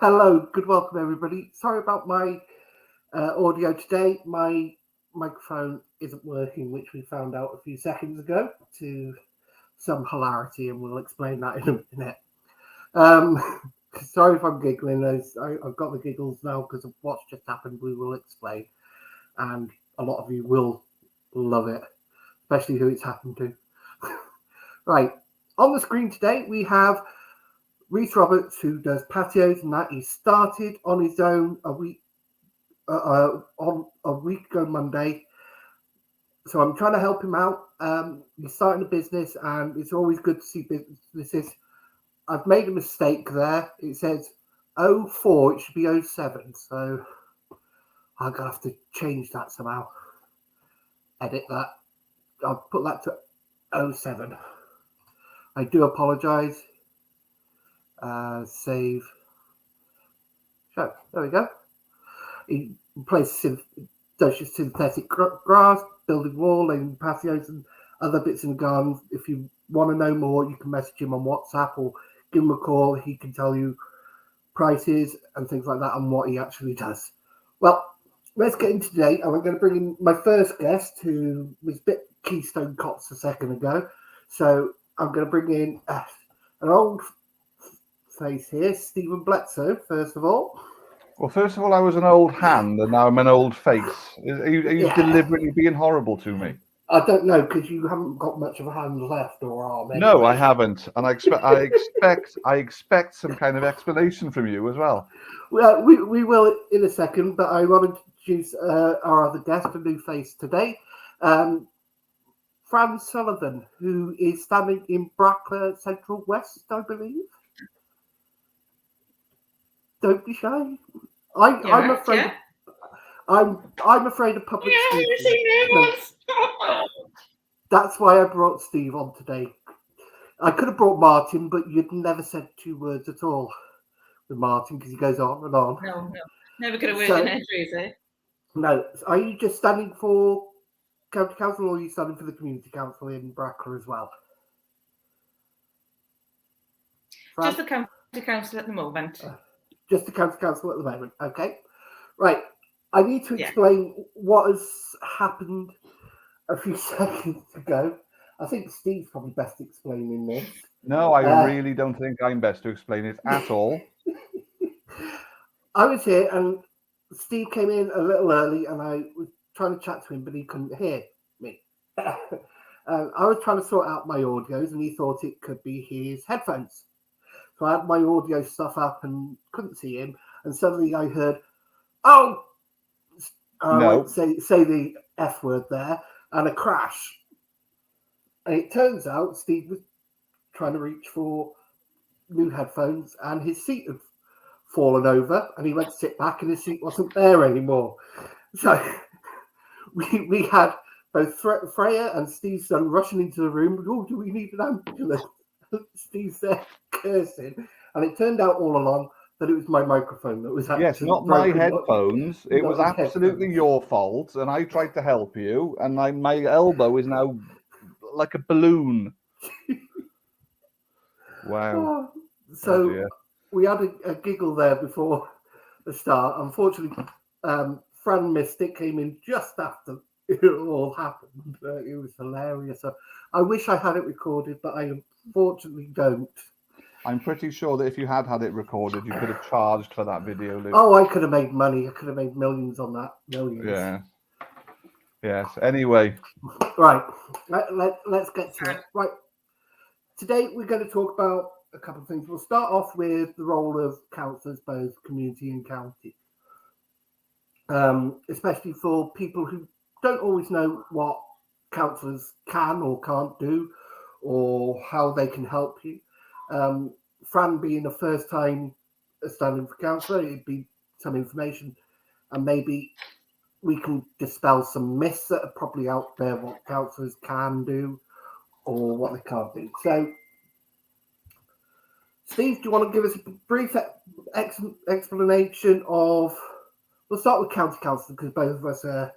Hello, good welcome everybody. Sorry about my audio today. My microphone isn't working, which we found out a few seconds ago to some hilarity, and we'll explain that in a minute. Sorry if I'm giggling. I've got the giggles now because of what's just happened. We will explain, and a lot of you will love it, especially who it's happened to. Right, on the screen today we have Reese Roberts, who does patios, and that he started on his own a week ago Monday. So I'm trying to help him out. He's starting a business, and it's always good to see businesses. I've made a mistake there. It says 04, it should be 07. So I'm gonna have to change that somehow. Edit that. I'll put that to 07. I do apologize. Save. So there we go. He places does your synthetic grass, building wall and patios and other bits in the garden. If you want to know more, you can message him on WhatsApp or give him a call. He can tell you prices and things like that and what he actually does. Well, let's get into today. And I'm going to bring in my first guest, who was a bit Keystone Cops a second ago. So I'm going to bring in an old face here, Stephen Bletsoe, first of all. Well, first of all, I was an old hand, and now I'm an old face. Are you deliberately being horrible to me? I don't know, because you haven't got much of a hand left or arm. Anyway. No, I haven't, and I expect some kind of explanation from you as well. Well, we will in a second, but I want to introduce our other guest, a new face today, Fran Sullivan, who is standing in Brackler Central West, I believe. Don't be shy. I'm afraid. Yeah. I'm afraid of public speaking. No. That's why I brought Steve on today. I could have brought Martin, but you'd never said two words at all with Martin because he goes on and on. No, never could have worked in entries, eh? No. Are you just standing for county council, or are you standing for the community council in Brackler as well? Fran? Just the county council at the moment. Just the county council at the moment. Okay. Right. I need to explain what has happened a few seconds ago. I think Steve's probably best explaining this. No, I really don't think I'm best to explain it at all. I was here and Steve came in a little early and I was trying to chat to him, but he couldn't hear me. I was trying to sort out my audios and he thought it could be his headphones. So I had my audio stuff up and couldn't see him. And suddenly I heard, oh, I won't say the F word there, and a crash. And it turns out Steve was trying to reach for new headphones and his seat had fallen over and he went to sit back and his seat wasn't there anymore. So we had both Freya and Steve's son rushing into the room. Oh, do we need an ambulance? Steve's there cursing, and it turned out all along that it was my microphone that was actually not my headphones. It was absolutely your fault, and I tried to help you, and my elbow is now like a balloon. Wow. So we had a giggle there before the start. Unfortunately, Fran missed it, came in just after it all happened. It was hilarious. So I wish I had it recorded, but I unfortunately don't. I'm pretty sure that if you had it recorded, you could have charged for that video, Luke. Oh, I could have made money. I could have made millions on that. Millions. Yeah. Yes. Anyway. Right. Let's get to it. Right. Today we're going to talk about a couple of things. We'll start off with the role of councillors, both community and county. Especially for people who don't always know what councillors can or can't do or how they can help you. Fran being a first time standing for councillor, it'd be some information and maybe we can dispel some myths that are probably out there what councillors can do or what they can't do. So Steve, do you want to give us a brief explanation of, we'll start with county council because both of us are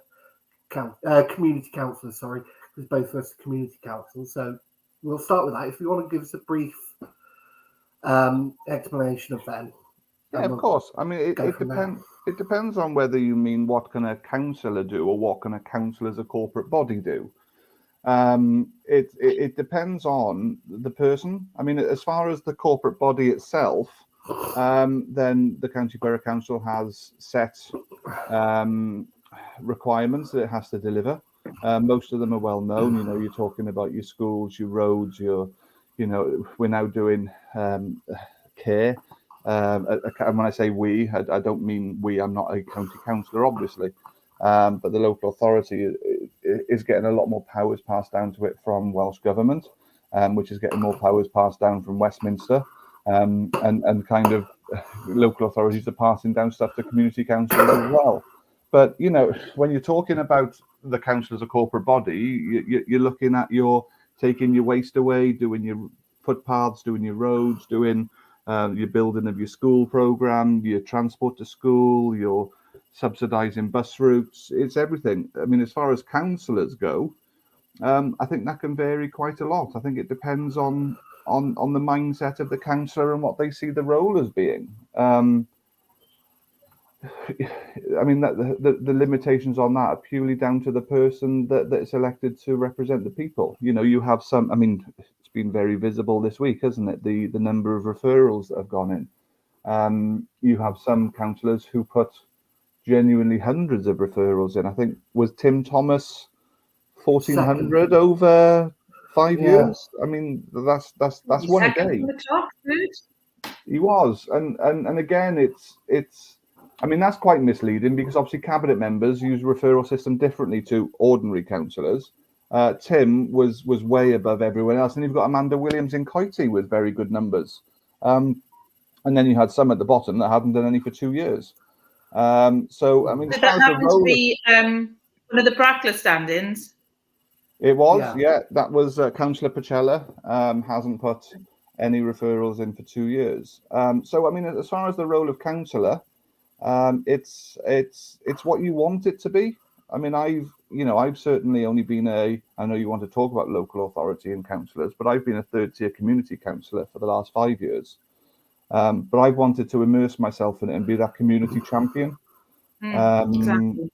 community councillors, sorry, because both of us are community councillors. So we'll start with that. If you want to give us a brief explanation of them. Yeah, of course. I mean, go it from there. depends. It depends on whether you mean what can a councillor do or what can a council as a corporate body do. It depends on the person. I mean, as far as the corporate body itself, then the County Borough Council has set requirements that it has to deliver. Most of them are well known. You know, you're talking about your schools, your roads, we're now doing care. And when I say we, I don't mean we. I'm not a county councillor, obviously, but the local authority is getting a lot more powers passed down to it from Welsh Government, which is getting more powers passed down from Westminster, and kind of local authorities are passing down stuff to community councils as well. But you know, when you're talking about the council as a corporate body, you're looking at your taking your waste away, doing your footpaths, doing your roads, doing your building of your school program, your transport to school, your subsidising bus routes. It's everything. I mean, as far as councillors go, I think that can vary quite a lot. I think it depends on the mindset of the councillor and what they see the role as being. I mean, that the limitations on that are purely down to the person that's elected to represent the people. You know, you have some. I mean, it's been very visible this week, hasn't it? The number of referrals that have gone in. You have some councillors who put genuinely hundreds of referrals in. I think was Tim Thomas 1,400 over 5 years. I mean, that's one a day. He was, and again, it's. I mean, that's quite misleading because obviously cabinet members use referral system differently to ordinary councillors. Tim was way above everyone else, and you've got Amanda Williams in Coity with very good numbers. And then you had some at the bottom that hadn't done any for 2 years. So I mean, did that happen to be one of the Brackler stand-ins? It was, yeah. That was Councillor Pachella. Hasn't put any referrals in for 2 years. So I mean, as far as the role of councillor, it's what you want it to be. I mean, I've certainly only been I know you want to talk about local authority and councillors, but I've been a third tier community councillor for the last 5 years. But I've wanted to immerse myself in it and be that community champion. Exactly.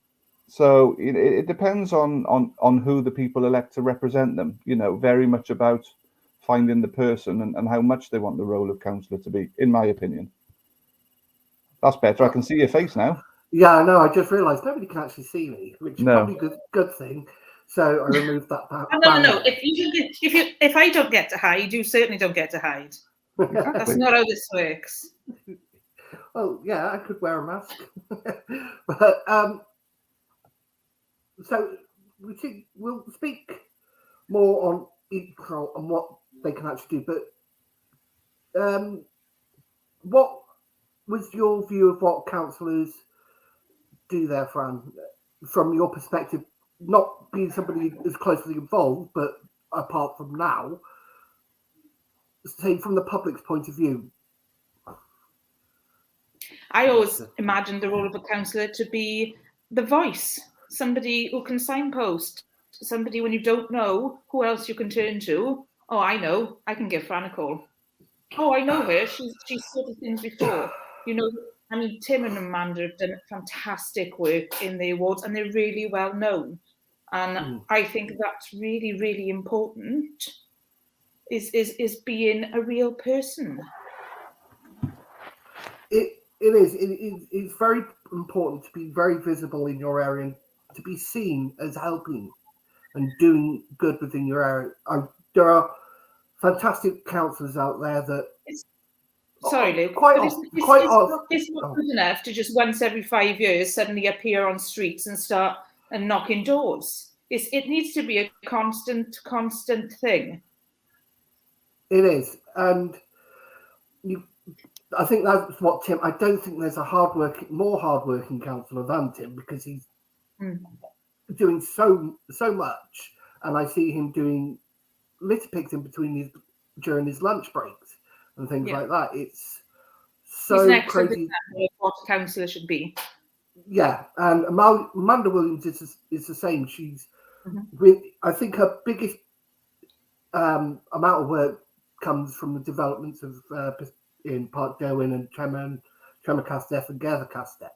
So it depends on who the people elect to represent them. You know, very much about finding the person and how much they want the role of councillor to be, in my opinion. That's better. I can see your face now. Yeah, I know. I just realised nobody can actually see me, which is probably a good thing. So I removed that. No. If I don't get to hide, you certainly don't get to hide. That's not how this works. Well, yeah, I could wear a mask, but so we'll speak more on equal and what they can actually do. But what was your view of what councillors do there, Fran, from your perspective, not being somebody as closely involved, but apart from now, say from the public's point of view? I always imagined the role of a councillor to be the voice, somebody who can signpost, somebody when you don't know who else you can turn to. Oh, I know, I can give Fran a call. Oh, I know her, she's sorted things before. You know, I mean, Tim and Amanda have done fantastic work in the awards and they're really well known. And I think that's really, really important, is being a real person. It's very important to be very visible in your area and to be seen as helping and doing good within your area. There are fantastic councillors out there that. Sorry, Luke. It's not good enough to just once every 5 years suddenly appear on streets and start and knocking doors. It needs to be a constant thing. It is, and I think that's what Tim. I don't think there's a more hardworking councillor than Tim because he's doing so much, and I see him doing litter picks in between during his lunch breaks and things like that. It's so he's crazy. What a councillor should be. Yeah, and Amanda Williams is the same. She's I think her biggest amount of work comes from the developments of in Park Derwin and Tremacastef and Gathercastef.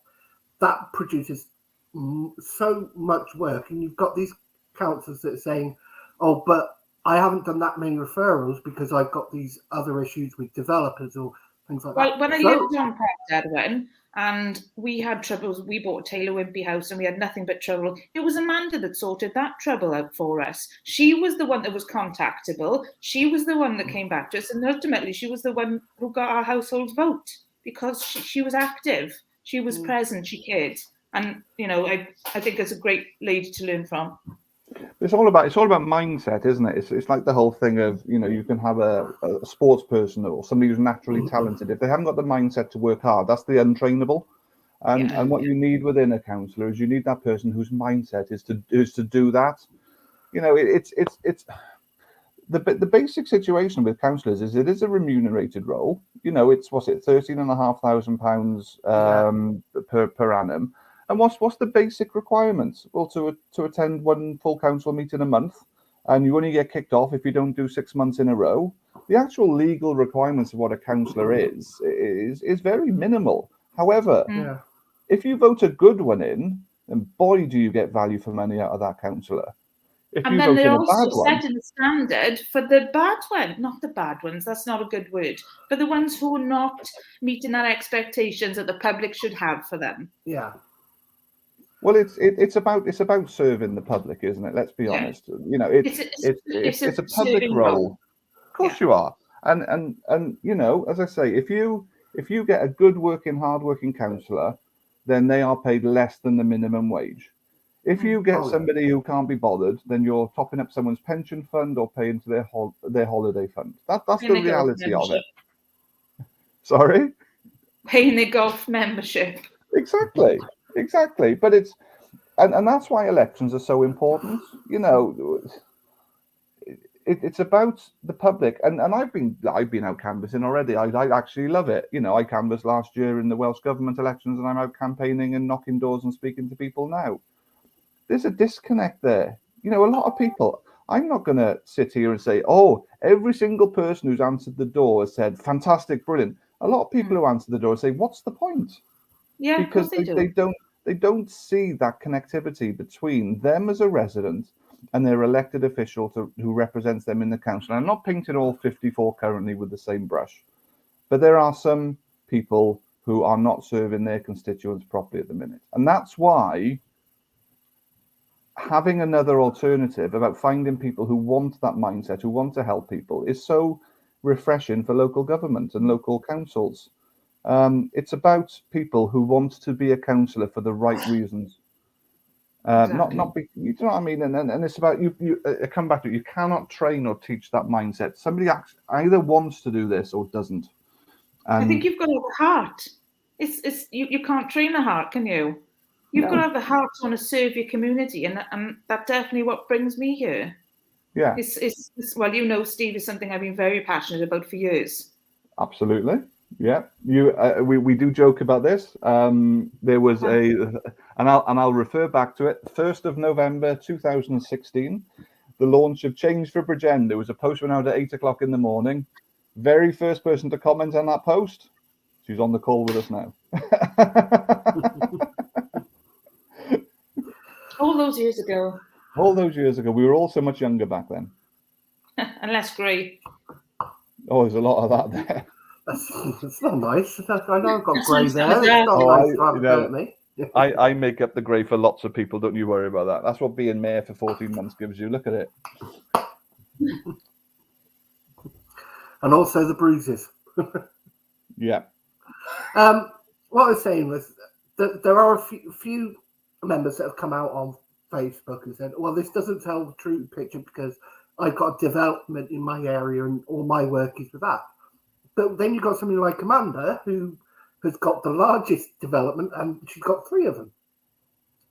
That produces so much work, and you've got these councillors that are saying, oh, but I haven't done that many referrals because I've got these other issues with developers or things like that. Well, when I lived on Port Edwin and we had troubles, we bought a Taylor Wimpey house and we had nothing but trouble. It was Amanda that sorted that trouble out for us. She was the one that was contactable. She was the one that came back to us, and ultimately she was the one who got our household vote because she was active, she was present, she cared. And I think it's a great lady to learn from. It's all about mindset, isn't it? It's like the whole thing of, you can have a sports person or somebody who's naturally talented. If they haven't got the mindset to work hard, that's the untrainable. And what you need within a councillor is you need that person whose mindset is to do that. It's the basic situation with councillors is it is a remunerated role. It's £13,500 per annum. And what's the basic requirements? Well, to attend one full council meeting a month, and you only get kicked off if you don't do 6 months in a row. The actual legal requirements of what a councillor is very minimal. However, if you vote a good one in, then boy, do you get value for money out of that councillor. And then they're also setting the standard for the bad one, not the bad ones. That's not a good word. But the ones who are not meeting that expectations that the public should have for them. Yeah. Well, it's about serving the public, isn't it? Let's be honest. It's a public role. Of course you are. And as I say, if you get a good hard-working councillor, then they are paid less than the minimum wage. If you get somebody who can't be bothered, then you're topping up someone's pension fund or paying to their holiday fund. That's the reality of it. Sorry? Paying their golf membership. Exactly. But it's and that's why elections are so important. It's about the public, and I've been out canvassing already. I actually love it. I canvassed last year in the Welsh government elections, and I'm out campaigning and knocking doors and speaking to people now. There's a disconnect there. A lot of people. I'm not going to sit here and say, oh, every single person who's answered the door has said fantastic, brilliant. A lot of people who answer the door say, what's the point? Yeah, because they don't see that connectivity between them as a resident and their elected official who represents them in the council. And I'm not painting all 54 currently with the same brush, but there are some people who are not serving their constituents properly at the minute. And that's why having another alternative about finding people who want that mindset, who want to help people, is so refreshing for local government and local councils. It's about people who want to be a councillor for the right reasons. Exactly. Not be, you know what I mean? And it's about you come back to it. You cannot train or teach that mindset. Somebody either wants to do this or doesn't. I think you've got to have a heart. It's you can't train a heart, can you? You've got to have the heart to want to serve your community, and that's definitely what brings me here. Yeah. It's well, Steve, is something I've been very passionate about for years. Absolutely. Yeah. We do joke about this. There was and I'll refer back to it. 1st of November 2016, the launch of Change for Bridgend. There was a post went out at 8 o'clock in the morning. Very first person to comment on that post, she's on the call with us now. All those years ago. We were all so much younger back then. And less grey. Oh, there's a lot of that there. It's not nice. I know I've got grey there. It's not nice to have about me. I make up the grey for lots of people. Don't you worry about that. That's what being mayor for 14 months gives you. Look at it. And also the bruises. Yeah. What I was saying was that there are a few members that have come out on Facebook and said, well, this doesn't tell the true picture because I've got development in my area and all my work is with that. But then you've got somebody like Amanda who has got the largest development and she's got 3 of them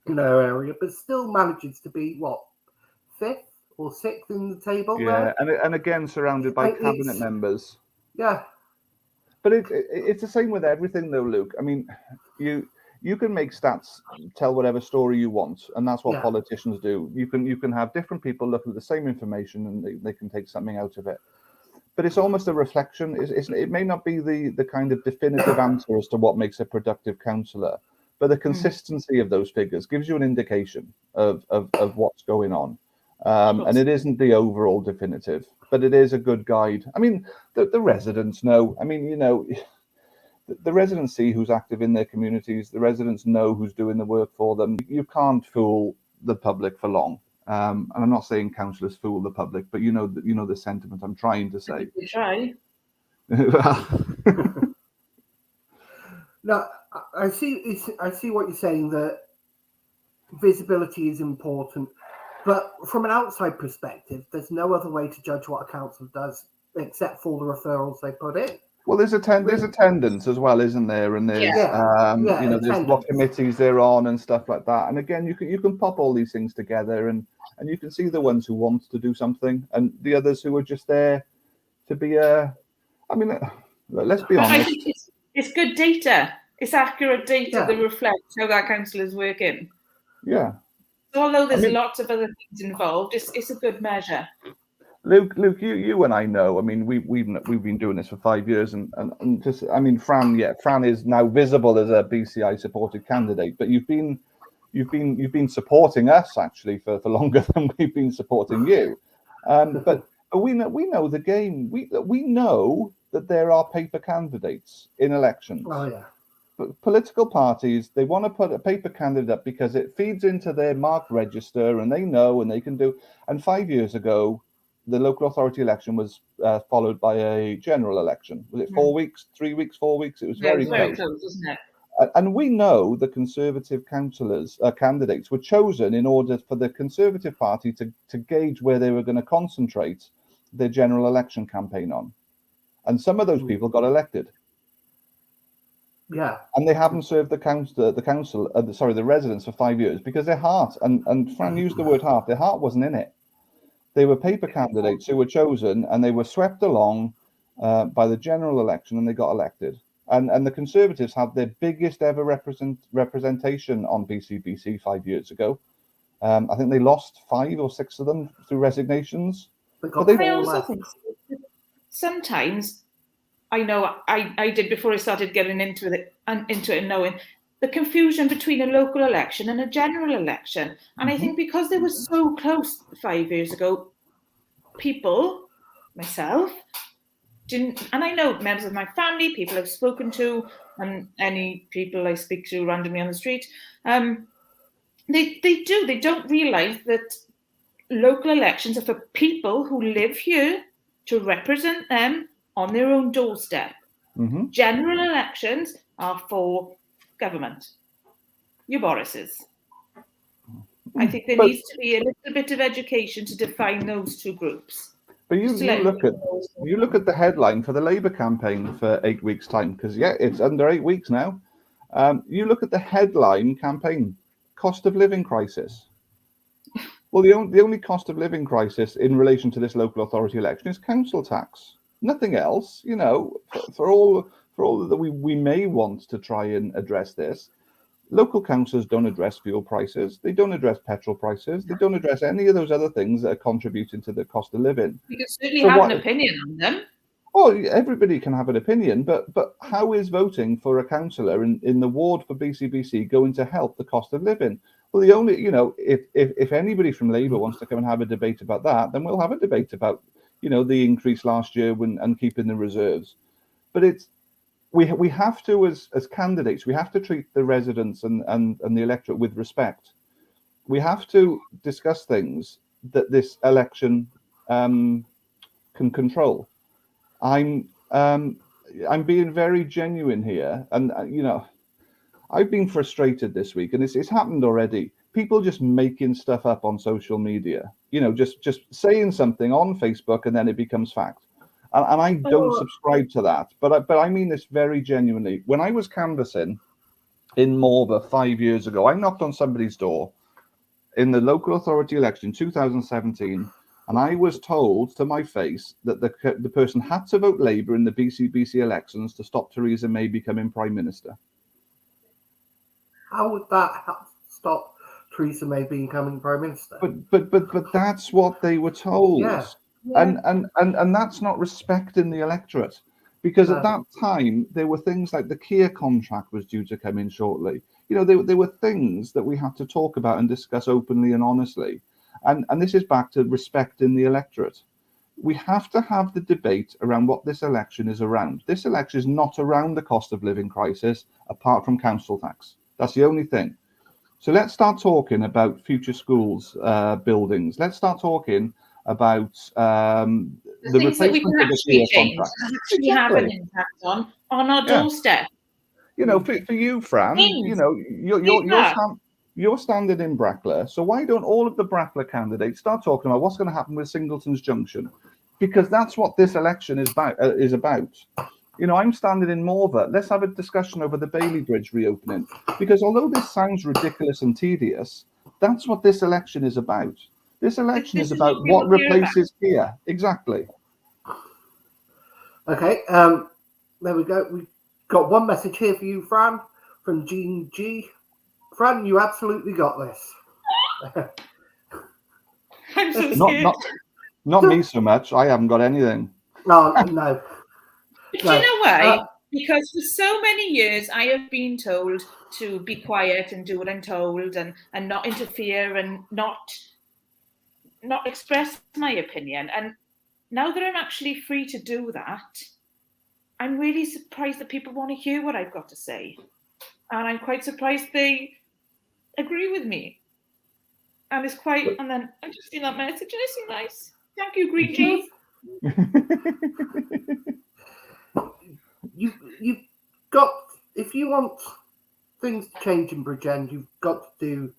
in her area, but still manages to be, 5th or 6th in the table? Yeah, and again, surrounded by cabinet members. Yeah. But it's the same with everything, though, Luke. I mean, you can make stats tell whatever story you want, and that's what politicians do. You can have different people look at the same information and they can take something out of it. but it's almost a reflection. It may not be the kind of definitive answer as to what makes a productive councillor, but the consistency of those figures gives you an indication of what's going on. And it isn't the overall definitive, but it is a good guide. I mean, the residents know. I mean, the residents see who's active in their communities. The residents know who's doing the work for them. You can't fool the public for long. And I'm not saying councillors fool the public, but you know the sentiment I'm trying to say. You try. No, I see what you're saying, that visibility is important, but from an outside perspective, there's no other way to judge what a council does except for the referrals they put in. Well, there's attendance as well, isn't there? And there's there's what committees they're on and stuff like that. And again, you can pop all these things together, and you can see the ones who want to do something and the others who are just there to be I mean, let's be honest. I think it's good data. It's accurate data that reflects how that council is working. Yeah. So although there's lots of other things involved, it's a good measure. Luke, you and I know. I mean, we've been doing this for 5 years, and just, I mean, Fran is now visible as a BCI supported candidate, but you've been supporting us actually for longer than we've been supporting you. But we know the game. We know that there are paper candidates in elections. Oh yeah. But political parties, they want to put a paper candidate up because it feeds into their marked register, and they know and they can do. And 5 years ago, the local authority election was followed by a general election. Was it 4 weeks, 3 weeks, 4 weeks? It was very close, wasn't it? And we know the Conservative councillors, candidates were chosen in order for the Conservative Party to gauge where they were going to concentrate their general election campaign on. And some of those people got elected. Yeah. And they haven't served the residents for 5 years because their heart, and Fran used the word heart, their heart wasn't in it. They were paper candidates who were chosen, and they were swept along by the general election, and they got elected. And the Conservatives had their biggest ever representation on BCBC 5 years ago. I think they lost 5 or 6 of them through resignations. I also think sometimes, I know I did before I started getting into it and knowing the confusion between a local election and a general election. And I think because they were so close 5 years ago, people, myself, didn't, and I know members of my family, people I've spoken to, and any people I speak to randomly on the street, they don't realise that local elections are for people who live here to represent them on their own doorstep. Mm-hmm. General elections are for government, your Boris's. I think there needs to be a little bit of education to define those two groups. But you look at the headline for the Labour campaign for 8 weeks' time, because it's under 8 weeks now. You look at the headline campaign, cost of living crisis. Well, the only cost of living crisis in relation to this local authority election is council tax. Nothing else. For all that we may want to try and address this, local councils don't address fuel prices. They don't address petrol prices. They don't address any of those other things that are contributing to the cost of living. You can certainly have an opinion on them. Well, everybody can have an opinion, but how is voting for a councillor in the ward for BCBC going to help the cost of living? Well, the only, if anybody from Labour wants to come and have a debate about that, then we'll have a debate about, the increase last year and keeping the reserves. But we have to, as candidates, we have to treat the residents and the electorate with respect. We have to discuss things that this election can control. I'm being very genuine here, and I've been frustrated this week, and it's happened already. People just making stuff up on social media, just saying something on Facebook and then it becomes fact. And I don't subscribe to that, but I mean this very genuinely. When I was canvassing in Morva 5 years ago, I knocked on somebody's door in the local authority election in 2017, and I was told to my face that the person had to vote Labour in the BCBC elections to stop Theresa May becoming Prime Minister. How would that stop Theresa May becoming Prime Minister? But that's what they were told. Yeah. And that's not respecting the electorate, because at No. that time there were things like the Kia contract was due to come in shortly. You know, there were things that we had to talk about and discuss openly and honestly, and this is back to respecting the electorate. We have to have the debate around what this election is around. This election is not around the cost of living crisis, apart from council tax. That's the only thing. So let's start talking about future schools buildings. Let's start talking about the things that we can actually change, actually have an impact on our doorstep. You know, for you, Fran, you know, you're standing in Brackler. So why don't all of the Brackler candidates start talking about what's going to happen with Singleton's Junction? Because that's what this election is about. You know, I'm standing in Morva. Let's have a discussion over the Bailey Bridge reopening. Because although this sounds ridiculous and tedious, that's what this election is about. This election is about what replaces Kia. Exactly. Okay, there we go. We've got one message here for you, Fran, from Jean G. Fran, you absolutely got this. I'm so scared. Not me so much. I haven't got anything. No, no. But you know why? Because for so many years I have been told to be quiet and do what I'm told and not interfere and not express my opinion. And now that I'm actually free to do that, I'm really surprised that people want to hear what I've got to say. And I'm quite surprised they agree with me. And it's quite, and then I just seen that message and it's so nice. Thank you, Green G. You've got, if you want things to change in Bridgend, you've got to do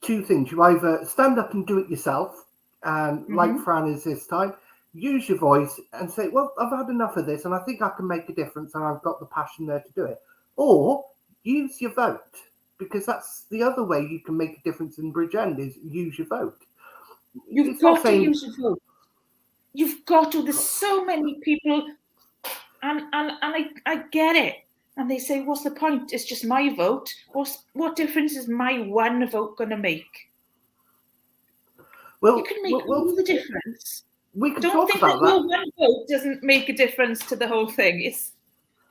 two things. You either stand up and do it yourself, and like Fran is this time, use your voice and say, well, I've had enough of this and I think I can make a difference and I've got the passion there to do it. Or use your vote, because that's the other way you can make a difference in Bridgend is use your vote. You've got to use your vote. You've got to. There's so many people, and I get it. And they say, what's the point? It's just my vote. What difference is my one vote going to make? Well, you can make all the difference. We can Don't talk think about that that. your one vote doesn't make a difference to the whole thing. It's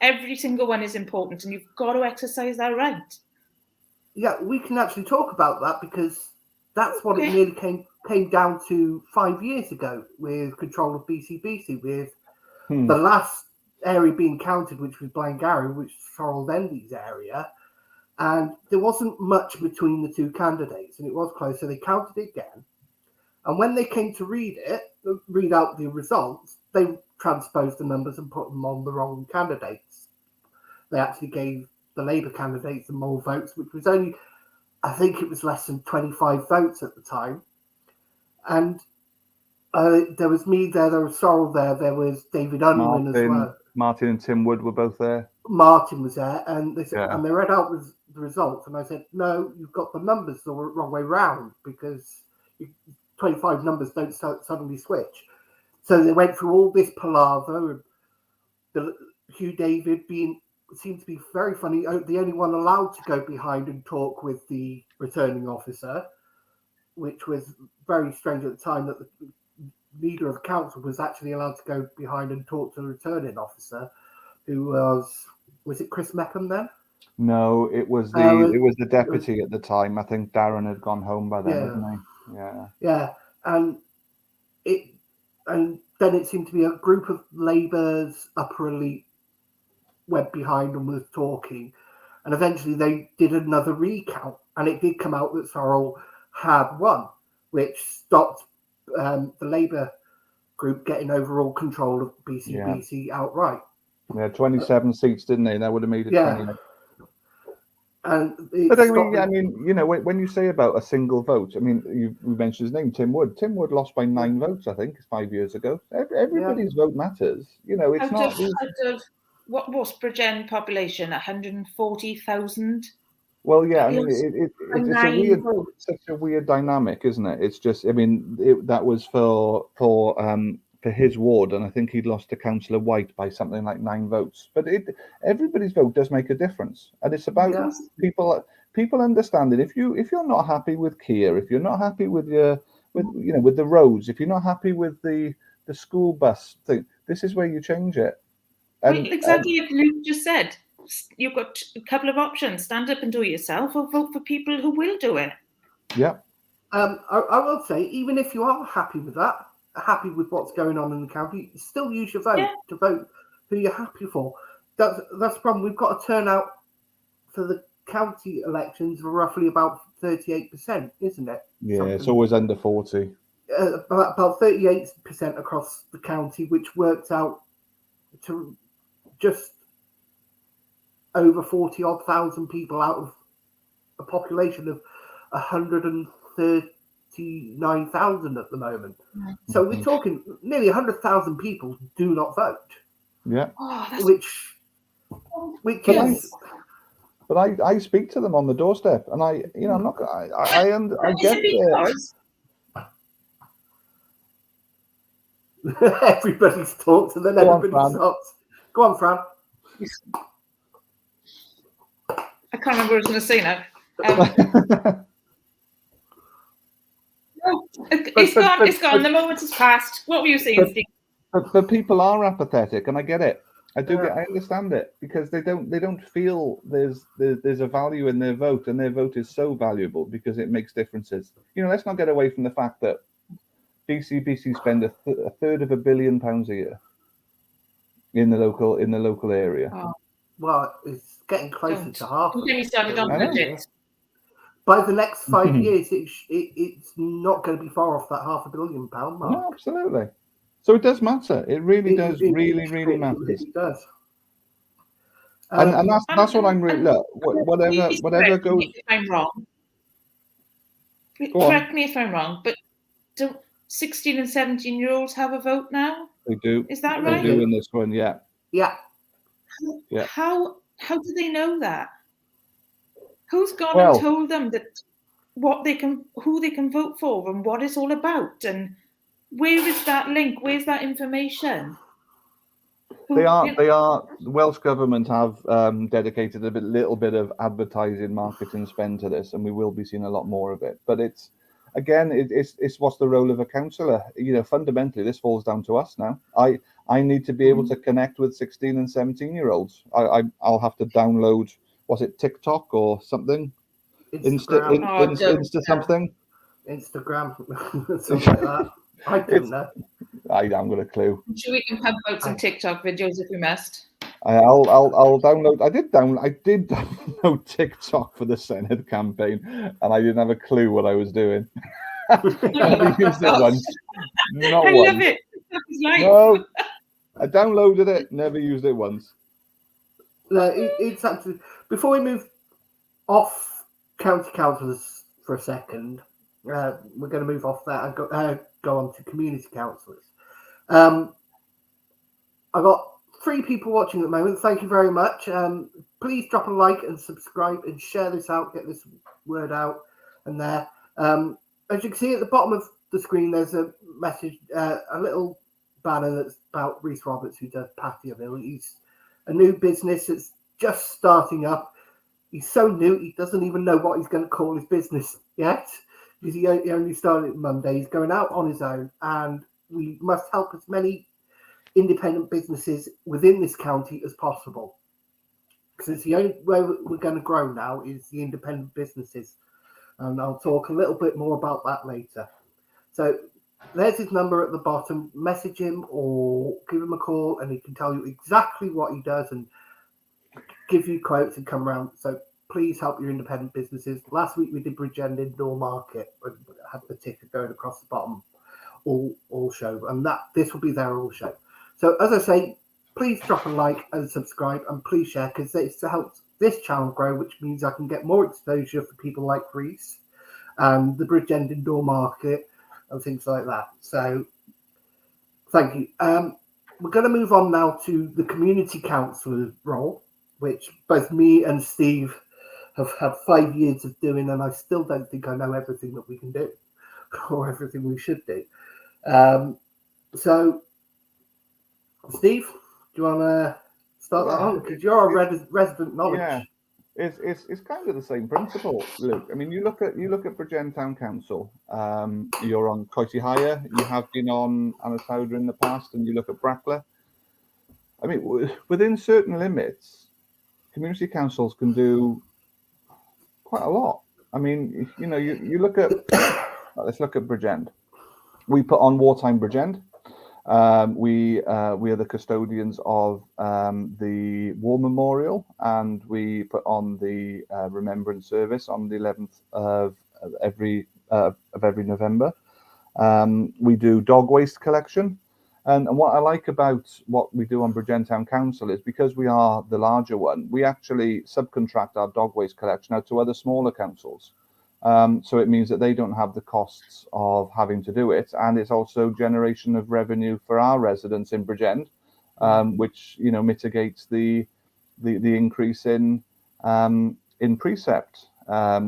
every single one is important, and you've got to exercise that right. Yeah, we can actually talk about that, because that's what it nearly came down to 5 years ago with control of BCBC, with the last area being counted, which was Blangarry, which is Sorrel Endy's area, and there wasn't much between the two candidates, and it was close, so they counted it again. And when they came to read out the results, they transposed the numbers and put them on the wrong candidates. They actually gave the Labour candidates the more votes, which was only, I think it was less than 25 votes at the time. And there was me there was Sorrel there was David Unwin as well. Martin and Tim Wood were both there. Martin was there, and they said, and they read out the results, and I said, no, you've got the numbers the wrong way round, because 25 numbers don't suddenly switch. So they went through all this palaver, and Hugh David seemed to be very funny, the only one allowed to go behind and talk with the returning officer, which was very strange at the time, that the leader of the council was actually allowed to go behind and talk to the returning officer, who was it Chris Meckham then? No, it was the deputy at the time. I think Darren had gone home by then, hadn't he? Yeah, and then it seemed to be a group of Labour's upper elite went behind and was talking, and eventually they did another recount, and it did come out that Sorrel had won, which stopped the Labour group getting overall control of BCBC outright. Yeah, 27 seats, didn't they? That would have made it 28. But I mean, you know, when you say about a single vote, I mean, you mentioned his name, Tim Wood. Tim Wood lost by 9 votes, I think, 5 years ago. Everybody's vote matters. You know, it's out of what was Bridgend population? 140,000. Well, yeah, I mean, it's such a weird dynamic, isn't it? It's just, I mean, that was for his ward, and I think he'd lost to Councillor White by something like 9 votes. But everybody's vote does make a difference, and it's about people understanding. If you're not happy with Kia, if you're not happy with with the roads. If you're not happy with the school bus thing, this is where you change it. And, exactly, as Luke just said, you've got a couple of options: stand up and do it yourself, or vote for people who will do it. Yeah. I will say, even if you are happy with that, happy with what's going on in the county, still use your vote to vote who you're happy for. That's the problem. We've got a turnout for the county elections of roughly about 38%, isn't it? Yeah, it's always under 40. About 38% across the county, which works out to just over 40,000 people out of a population of 139,000 at the moment. So we're talking nearly 100,000 people do not vote. Yeah. Which is. But I speak to them on the doorstep, and I'm not. I get it. Everybody's talked and then everybody stops. Go on, Fran. I can't remember what I was going to say now. No, it's gone. The moment has passed. What were you saying, Steve? But people are apathetic, and I get it. I understand it, because they don't feel there's a value in their vote, and their vote is so valuable because it makes differences. Let's not get away from the fact that BCBC spend a third of £1 billion a year in the local area. Oh. Well, it's getting closer to half. Don't get me started on budget. By the next 5 years, it's not going to be far off that £500 million mark. No, absolutely. So it does matter. It really does. Really matters. It does. And that's what I'm really. Look, whatever goes. If I'm wrong. Correct me if I'm wrong, but do 16 and 17-year-olds have a vote now? They do. Is that right? They do in this one, yeah. Yeah. Yeah. How do they know that? Who's gone and told them that who they can vote for and what it's all about, and where is that link? Where's that information? They are. The Welsh government have dedicated a little bit of advertising, marketing spend to this, and we will be seeing a lot more of it. But it's what's the role of a councillor? Fundamentally, this falls down to us now. I need to be able to connect with 16 and 17-year-olds. I'll have to download. Was it TikTok or something? Insta something. Instagram, something like that. I don't know. I haven't got a clue. I'm sure we can pump out some TikTok videos if we must. I'll download. I did download TikTok for the Senate campaign, and I didn't have a clue what I was doing. I used it once. Not I once. love it. No, I downloaded it. Never used it once. No, it's actually. Before we move off county councillors for a second, we're going to move off that and go on to community councillors. I've got 3 people watching at the moment. Thank you very much. Please drop a like and subscribe and share this out. Get this word out and there. As you can see at the bottom of the screen, there's a message, a little banner that's about Reese Roberts, who does Patioville. He's a new business that's just starting up. He's so new, he doesn't even know what he's going to call his business yet, because he only started Monday. He's going out on his own, and we must help as many independent businesses within this county as possible, because it's the only way we're going to grow now is the independent businesses, and I'll talk a little bit more about that later. So there's his number at the bottom. Message him or give him a call, and he can tell you exactly what he does and give you quotes and come around. So please help your independent businesses. Last week we did Bridgend Indoor Market, and had the ticker going across the bottom, all show, and this will be their all show. So as I say, please drop a like and subscribe, and please share, because it's to help this channel grow, which means I can get more exposure for people like Reese and the Bridgend Indoor Market and things like that. So thank you. We're going to move on now to the community councillor role, which both me and Steve have had 5 years of doing, and I still don't think I know everything that we can do or everything we should do. So, Steve, do you want to start that on? Because you're a resident knowledge. It's kind of the same principle, Luke. I mean, you look at Bridgend Town Council. You're on Coity Hire. You have been on Anasauda in the past, and you look at Brackler. I mean, within certain limits, community councils can do quite a lot. I mean, you look at let's look at Bridgend. We put on Wartime Bridgend. We are the custodians of the War Memorial, and we put on the Remembrance Service on the 11th of every November. We do dog waste collection, and what I like about what we do on Bridgend Town Council is because we are the larger one, we actually subcontract our dog waste collection out to other smaller councils. So it means that they don't have the costs of having to do it, and it's also generation of revenue for our residents in Bridgend, which mitigates the increase in precept.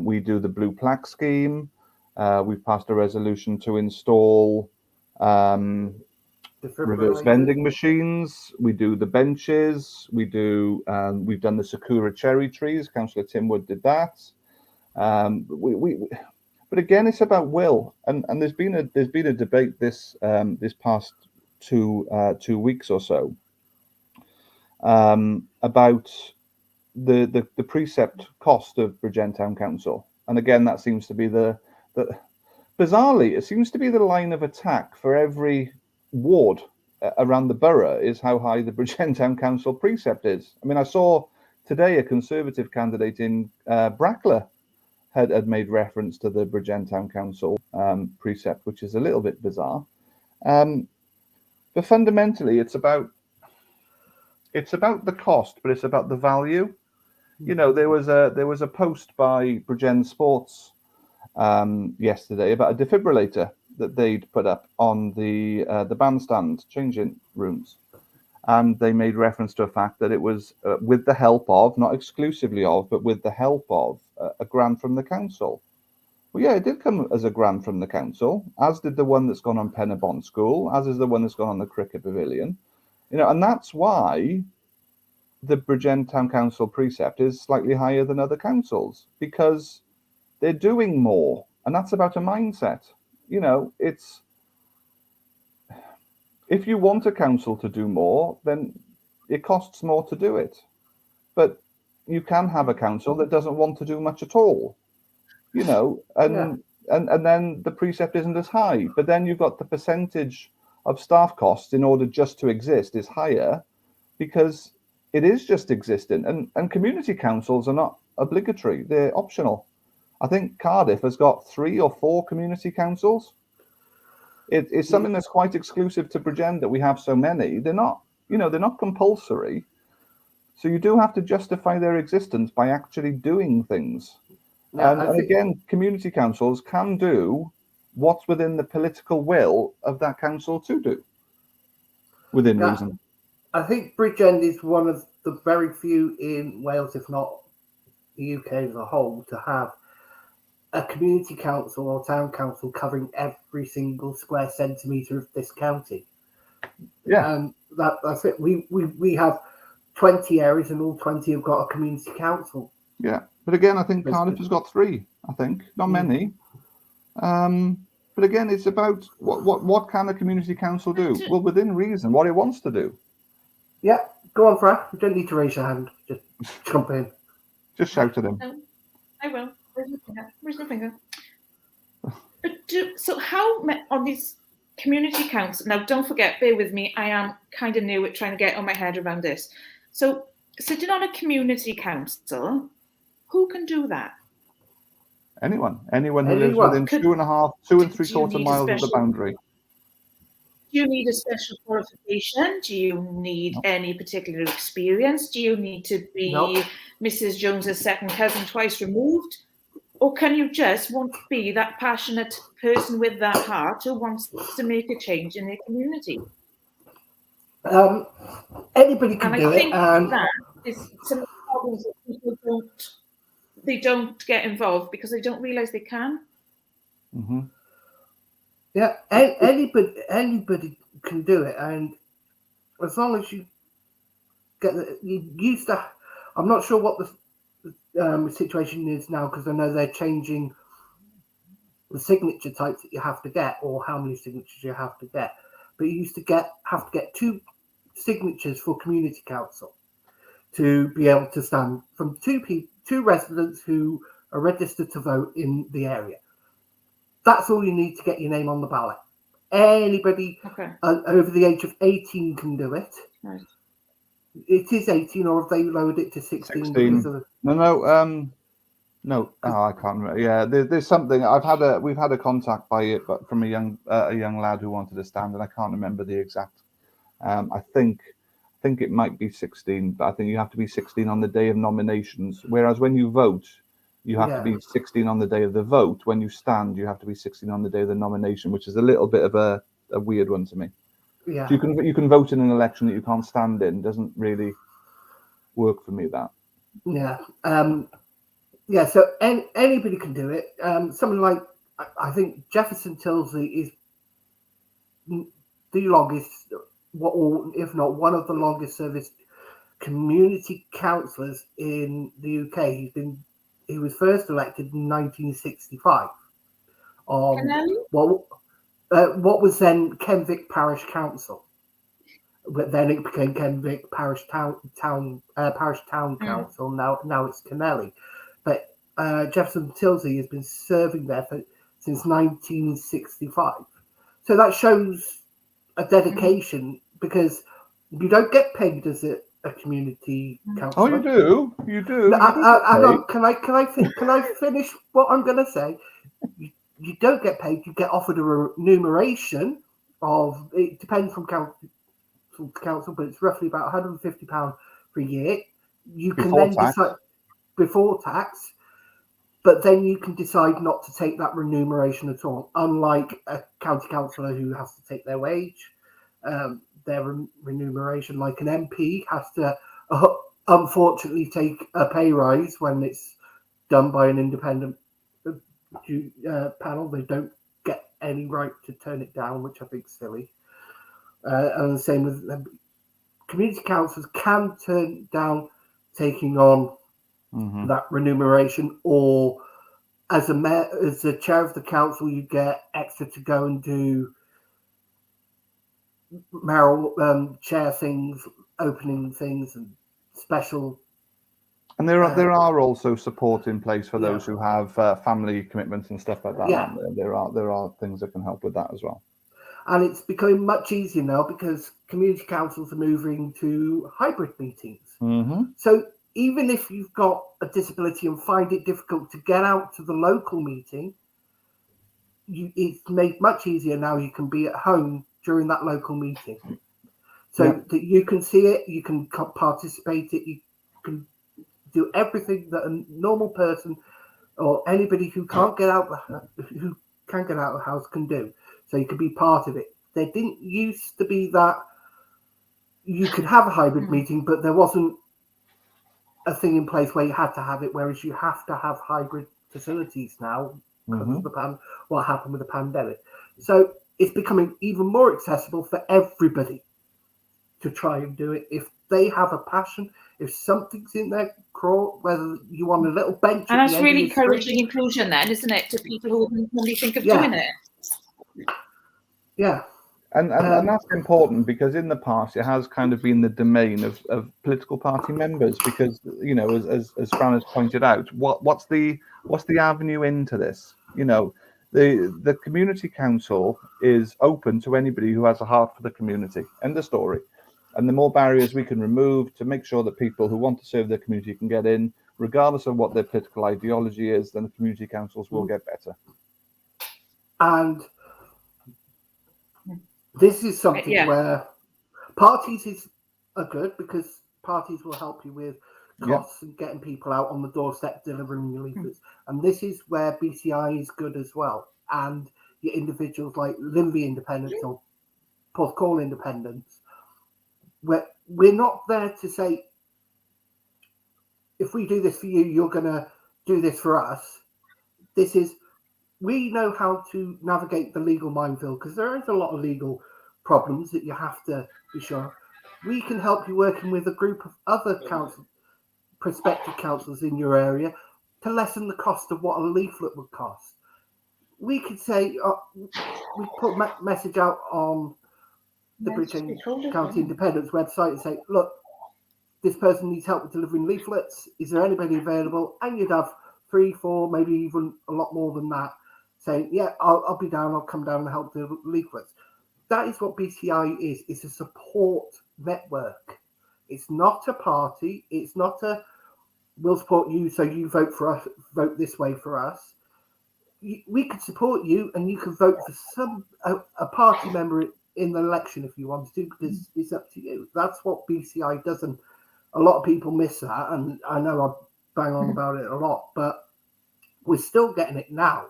We do the blue plaque scheme. We've passed a resolution to install reverse vending machines. We do the benches. We've done the Sakura cherry trees. Councillor Timwood did that. But again, it's about will, and there's been a debate this past 2 weeks or so about the precept cost of Bridgend Town Council, and again, that seems to be the bizarrely, it seems to be the line of attack for every ward around the borough is how high the Bridgend Town Council precept is. I mean, I saw today a Conservative candidate in Brackler had made reference to the Bridgend Town Council precept, which is a little bit bizarre. But fundamentally, it's about the cost, but it's about the value. There was a post by Bridgend Sports yesterday about a defibrillator that they'd put up on the bandstand changing rooms, and they made reference to a fact that it was with the help of, not exclusively of, but with the help of a grant from the council. Well, yeah, it did come as a grant from the council, as did the one that's gone on Penabon School, as is the one that's gone on the Cricket Pavilion. And that's why the Bridgend Town Council precept is slightly higher than other councils, because they're doing more, and that's about a mindset. It's, if you want a council to do more, then it costs more to do it. But you can have a council that doesn't want to do much at all, and then the precept isn't as high. But then you've got the percentage of staff costs in order just to exist is higher, because it is just existing. And community councils are not obligatory, they're optional. I think Cardiff has got 3 or 4 community councils. It's something that's quite exclusive to Bridgend that we have so many. They're not compulsory. So you do have to justify their existence by actually doing things. And again, community councils can do what's within the political will of that council to do, within reason. I think Bridgend is one of the very few in Wales, if not the UK as a whole, to have a community council or town council covering every single square centimetre of this county. Yeah. That's it. We have 20 areas, and all 20 have got a community council. Yeah, but again, I think Cardiff has got 3. I think not many. But again, it's about what can a community council do? Well, within reason, what it wants to do. Yeah, go on, Fran. You don't need to raise your hand. Just jump in. Just shout at him. I will. Where's my finger? So how on these community councils? Now, don't forget, bear with me. I am kind of new at trying to get on my head around this. So sitting on a community council, who can do that? Anyone who lives within 2 and 3/4 miles of the boundary. Do you need a special qualification? Do you need any particular experience? Do you need to be Mrs. Jones's second cousin twice removed? Or can you just want to be that passionate person with that heart who wants to make a change in their community? Anybody can do it. And that is some of the problems that people don't get involved because they don't realise they can. Mm-hmm. Yeah, anybody can do it, and as long as you get you used to. I'm not sure what situation is now, because I know they're changing the signature types that you have to get, or how many signatures you have to get. But you used to have to get 2 signatures for community council to be able to stand, from 2 residents who are registered to vote in the area. That's all you need to get your name on the ballot. Anybody over the age of 18 can do it. Right. It is 18, or have they lowered it to 16? 16. No. Oh, I can't remember. Yeah, there's something. We've had a contact by it, but from a young lad who wanted to stand, and I can't remember the exact. I think it might be 16, but I think you have to be 16 on the day of nominations. Whereas when you vote, you have to be 16 on the day of the vote. When you stand, you have to be 16 on the day of the nomination, which is a little bit of a weird one to me. Yeah. So you can vote in an election that you can't stand in. Doesn't really work for me, that. Yeah. Yeah, so anybody can do it. Someone like, I think Jefferson Tilsley is the longest, or if not one of the longest service community councillors in the UK. He was first elected in 1965 on what was then Kenwick Parish Council, but then it became Kenwick Parish Town Council. Now it's Kennelly. But Jefferson Tilsley has been serving there since 1965. So that shows a dedication, because you don't get paid as a community councillor. Oh, you do? You do? Can I finish what I'm going to say? You don't get paid. You get offered a remuneration of, it depends from council to council, but it's roughly about £150 per year. You can then decide before tax, but then you can decide not to take that remuneration at all. Unlike a county councillor who has to take their wage, their remuneration, like an MP has to unfortunately take a pay rise when it's done by an independent panel. They don't get any right to turn it down, which I think is silly. And the same with community councils can turn down taking on that remuneration, or as the chair of the council, you get extra to go and do mayoral chair things, opening things, and special. And there are also support in place for those who have family commitments and stuff like that. Yeah. There are things that can help with that as well. And it's becoming much easier now because community councils are moving to hybrid meetings. So even if you've got a disability and find it difficult to get out to the local meeting, it's made much easier now. You can be at home during that local meeting, so that you can see it, you can participate it, you can do everything that a normal person or anybody who can't get out of the house can do. So you can be part of it. There didn't used to be that you could have a hybrid meeting, but there wasn't a thing in place where you had to have it, whereas you have to have hybrid facilities now because of what happened with the pandemic. So it's becoming even more accessible for everybody to try and do it if they have a passion, if something's in their crawl, whether you want a little bench. And that's really encouraging inclusion then, isn't it, to people who wouldn't normally think of doing it. Yeah. And that's important, because in the past it has kind of been the domain of political party members, because, you know, as Fran has pointed out, what's the avenue into this? You know, the community council is open to anybody who has a heart for the community. End of story. And the more barriers we can remove to make sure that people who want to serve their community can get in, regardless of what their political ideology is, then the community councils will get better. And this is something where parties are good, because parties will help you with costs and getting people out on the doorstep delivering leaflets. And this is where BCI is good as well. And your individuals like Limby Independents or Porthcawl Independents, where we're not there to say, if we do this for you, you're going to do this for us. This is, we know how to navigate the legal minefield, because there is a lot of legal problems that you have to be sure. We can help you working with a group of other council prospective councillors in your area to lessen the cost of what a leaflet would cost. We could say, we put a message out on the Bridgend County Independence website and say, look, this person needs help with delivering leaflets. Is there anybody available? And you'd have 3, 4, maybe even a lot more than that saying, yeah, I'll be down, I'll come down and help deliver leaflets. That is what BCI is. It's a support network. It's not a party. It's not a, we'll support you, so you vote for us, vote this way for us. We could support you and you could vote for a party member in the election if you wanted to, because it's up to you. That's what BCI does, and a lot of people miss that, and I know I bang on about it a lot, but we're still getting it now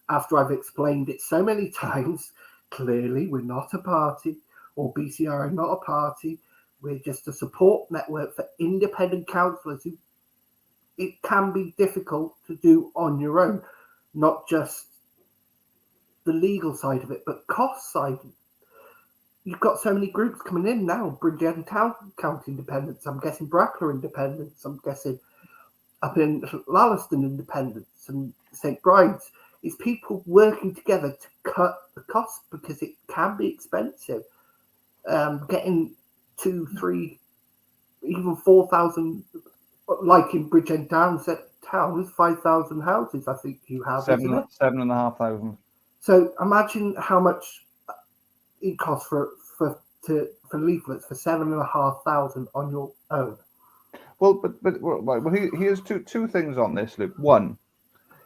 after I've explained it so many times. Clearly, we're not a party, or BCI are not a party. We're just a support network for independent councillors who it can be difficult to do on your own, not just the legal side of it, but cost side. You've got so many groups coming in now. Bridgend County Independence, I'm guessing Brackler Independence, I'm guessing up in Lallaston Independence and St. Bride's. It's people working together to cut the cost, because it can be expensive. Getting 2, 3, even 4,000, like in Bridgend Town, 5,000 houses, I think you have. 7,500. So imagine how much it costs for leaflets for 7,500 on your own. Well, but here's two things on this, Luke. One,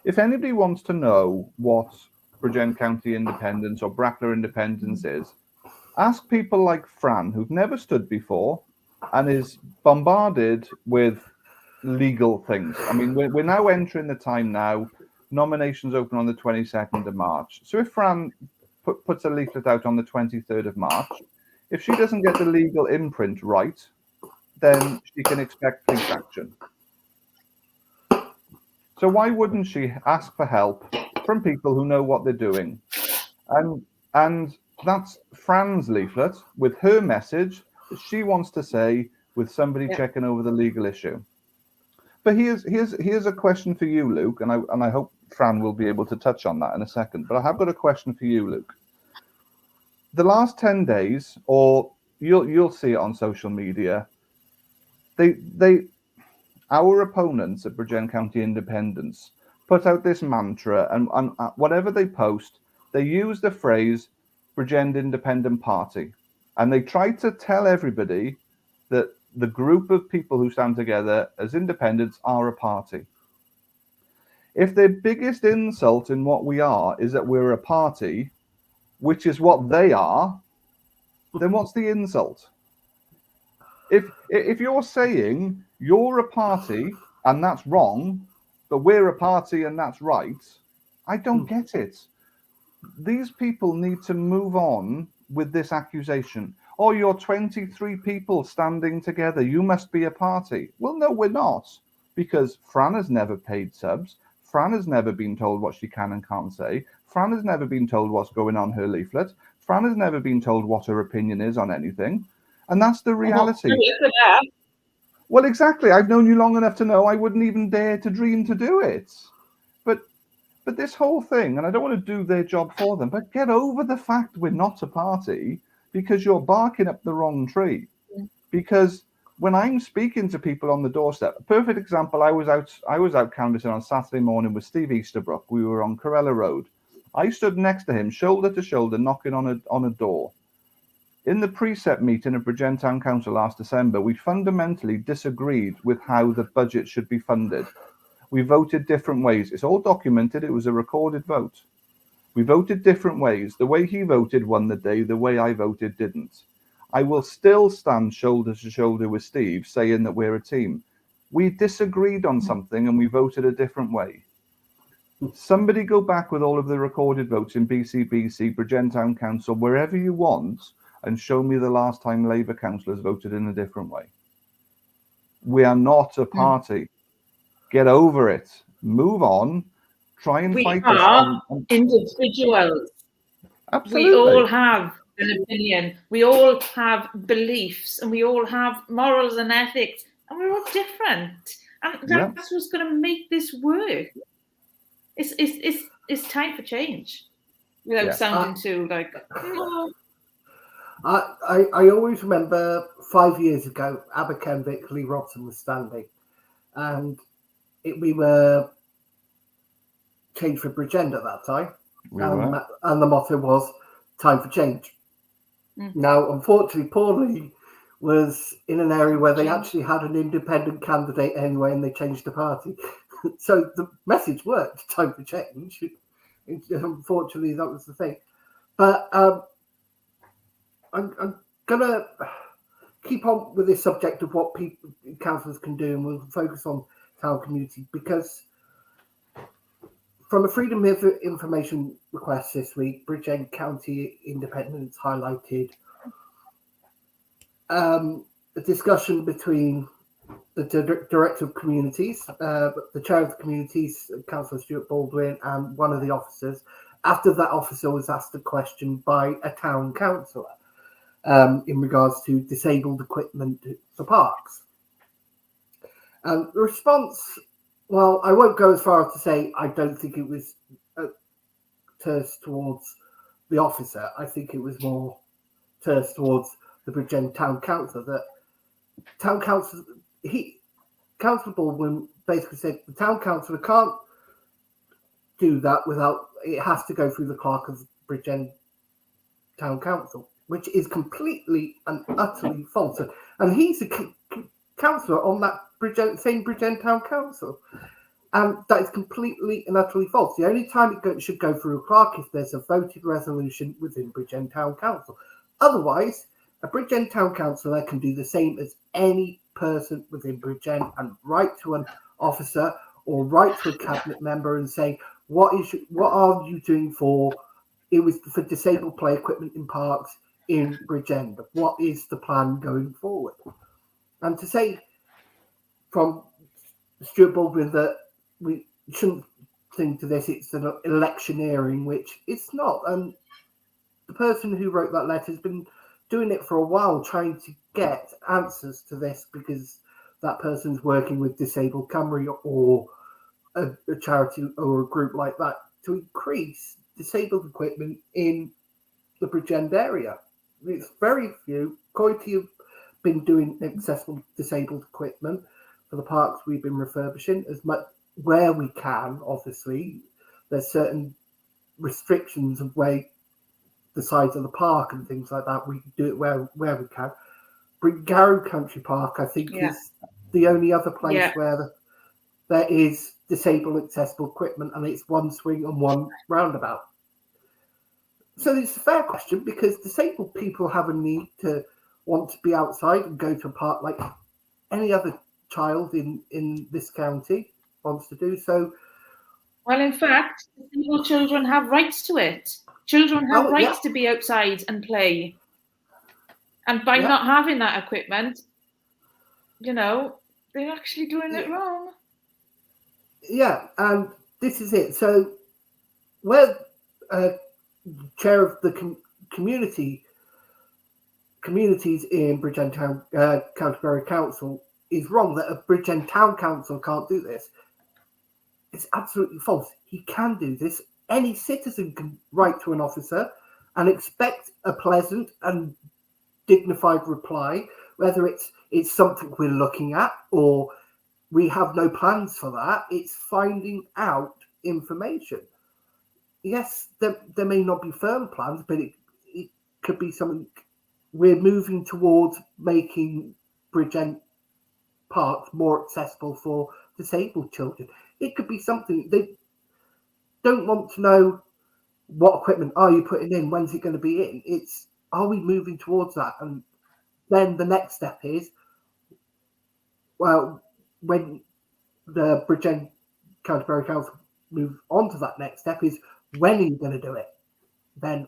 if anybody wants to know what Bridgend County Independence or Brackler Independence is, ask people like Fran, who've never stood before and is bombarded with legal things. I mean, we're now entering the time now. Nominations open on the 22nd of March. So if Fran puts a leaflet out on the 23rd of March, if she doesn't get the legal imprint right, then she can expect police action. So why wouldn't she ask for help from people who know what they're doing? And that's Fran's leaflet with her message that she wants to say, with somebody checking over the legal issue. But here's a question for you, Luke, and I hope Fran will be able to touch on that in a second. But I have got a question for you, Luke. The last 10 days, or you'll see it on social media, our opponents at Bridgend County Independence put out this mantra, and whatever they post, they use the phrase Bridgend Independent Party, and they try to tell everybody that the group of people who stand together as independents are a party. If their biggest insult in what we are is that we're a party, which is what they are, then what's the insult? If you're saying you're a party and that's wrong, but we're a party and that's right, I don't get it. These people need to move on with this accusation. Oh, you're 23 people standing together. You must be a party. Well, no, we're not, because Fran has never paid subs. Fran has never been told what she can and can't say. Fran has never been told what's going on her leaflet. Fran has never been told what her opinion is on anything. And that's the reality. Well, exactly. I've known you long enough to know I wouldn't even dare to dream to do it. But this whole thing, and I don't want to do their job for them, but get over the fact we're not a party, because you're barking up the wrong tree. Because when I'm speaking to people on the doorstep, a perfect example, I was out canvassing on Saturday morning with Steve Easterbrook. We were on Corella Road. I stood next to him, shoulder to shoulder, knocking on a door. In the precept meeting at Bridgend Town Council last December, we fundamentally disagreed with how the budget should be funded. We voted different ways. It's all documented. It was a recorded vote. We voted different ways. The way he voted won the day. The way I voted didn't. I will still stand shoulder to shoulder with Steve, saying that we're a team. We disagreed on something and we voted a different way. Somebody go back with all of the recorded votes in BCBC, Bridgend Town Council, wherever you want, and show me the last time Labour councillors voted in a different way. We are not a party. Get over it. Move on. Try and fight this. We are individuals. Absolutely. We all have an opinion. We all have beliefs, and we all have morals and ethics. and we're all different, and that's what's going to make this work. It's time for change, without sounding too like. I always remember 5 years ago, Aberkenwick, Lee Robson was standing, and we were changed for Bridgend at that time, and the motto was "Time for Change." Now, unfortunately, Paul Lee was in an area where they actually had an independent candidate anyway, and they changed the party. So the message worked, time for change. Unfortunately, that was the thing. But I'm going to keep on with this subject of what councillors can do, and we'll focus on town community, because from a Freedom of Information request this week, Bridgend County Independents highlighted a discussion between the Director of Communities, the Chair of the Communities, Councillor Stuart Baldwin, and one of the officers, after that officer was asked a question by a town councillor in regards to disabled equipment for parks. The response, well, I won't go as far as to say I don't think it was terse towards the officer. I think it was more terse towards the Bridgend Town Council. That Town Council, Councillor Baldwin basically said the Town Councillor can't do that without, it has to go through the clerk of Bridgend Town Council, which is completely and utterly false. And he's a councillor on that same Bridgend Town Council. And that is completely and utterly false. The only time it should go through a clerk if there's a voted resolution within Bridgend Town Council. Otherwise, a Bridgend Town Councillor can do the same as any person within Bridgend and write to an officer or write to a cabinet member and say, what are you doing for disabled play equipment in parks in Bridgend? What is the plan going forward? And to say from Stuart Baldwin that we shouldn't think to this, it's an electioneering, which it's not. And the person who wrote that letter has been doing it for a while, trying to get answers to this, because that person's working with Disabled Cymru or a charity or a group like that to increase disabled equipment in the Bridgend area. It's very few. Coity have been doing accessible disabled equipment for the parks we've been refurbishing as much where we can. Obviously, there's certain restrictions of where the size of the park and things like that. We do it where we can. Briggarrow Country Park, I think, is the only other place where there is disabled accessible equipment, and it's one swing and one roundabout. So it's a fair question, because disabled people have a need to want to be outside and go to a park like any other child in this county wants to do. So, well, in fact, disabled children have rights to it. Children have rights to be outside and play. And by not having that equipment, they're actually doing it wrong. Yeah, and this is it. So, where chair of the communities in Bridgend Town Canterbury Council is wrong that a Bridgend Town Council can't do this. It's absolutely false. He can do this. Any citizen can write to an officer and expect a pleasant and dignified reply, whether it's something we're looking at or we have no plans for that. It's finding out information. Yes, there may not be firm plans, but it could be something. We're moving towards making Bridgend parks more accessible for disabled children. It could be something. They don't want to know what equipment are you putting in, when's it going to be in. It's, are we moving towards that? And then the next step is, well, when the Bridgend Canterbury Council move on to that next step, is when are you going to do it? Then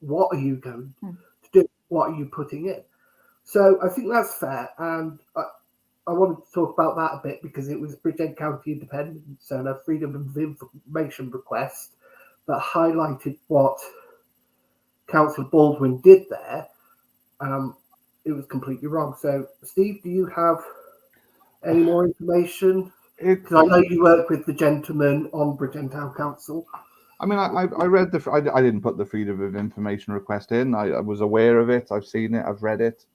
what are you going to do? What are you putting in? So I think that's fair. And I wanted to talk about that a bit because it was Bridgend County Independence and a Freedom of Information request that highlighted what Councillor Baldwin did there. It was completely wrong. So, Steve, do you have Any more information? Because I know you work with the gentleman on Bridgend Town Council. I mean, I read I didn't put the freedom of information request in. I was aware of it. I've seen it. I've read it.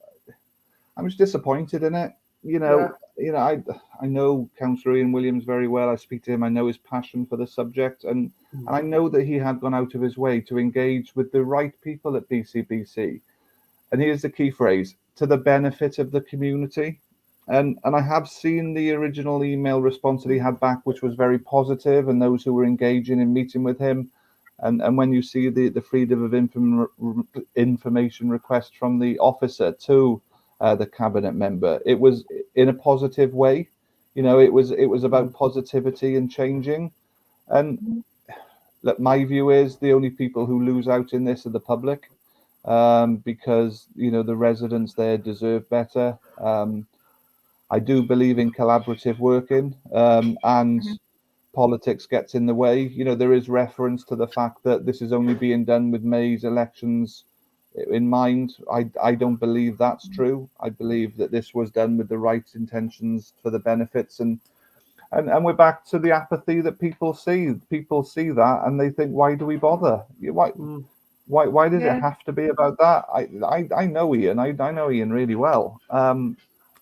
I was disappointed in it. I know Councillor Ian Williams very well. I speak to him. I know his passion for the subject, and I know that he had gone out of his way to engage with the right people at BCBC. And here's the key phrase: to the benefit of the community. And I have seen the original email response that he had back, which was very positive, and those who were engaging in meeting with him. And when you see the freedom of information request from the officer to the cabinet member, it was in a positive way. It was about positivity and changing. And look, my view is the only people who lose out in this are the public, because the residents there deserve better. I do believe in collaborative working, and politics gets in the way. There is reference to the fact that this is only being done with May's elections in mind. I don't believe that's true. I believe that this was done with the right intentions for the benefits, and we're back to the apathy that people see. People see that and they think, why do we bother? Why does it have to be about that? I know Ian. I know Ian really well.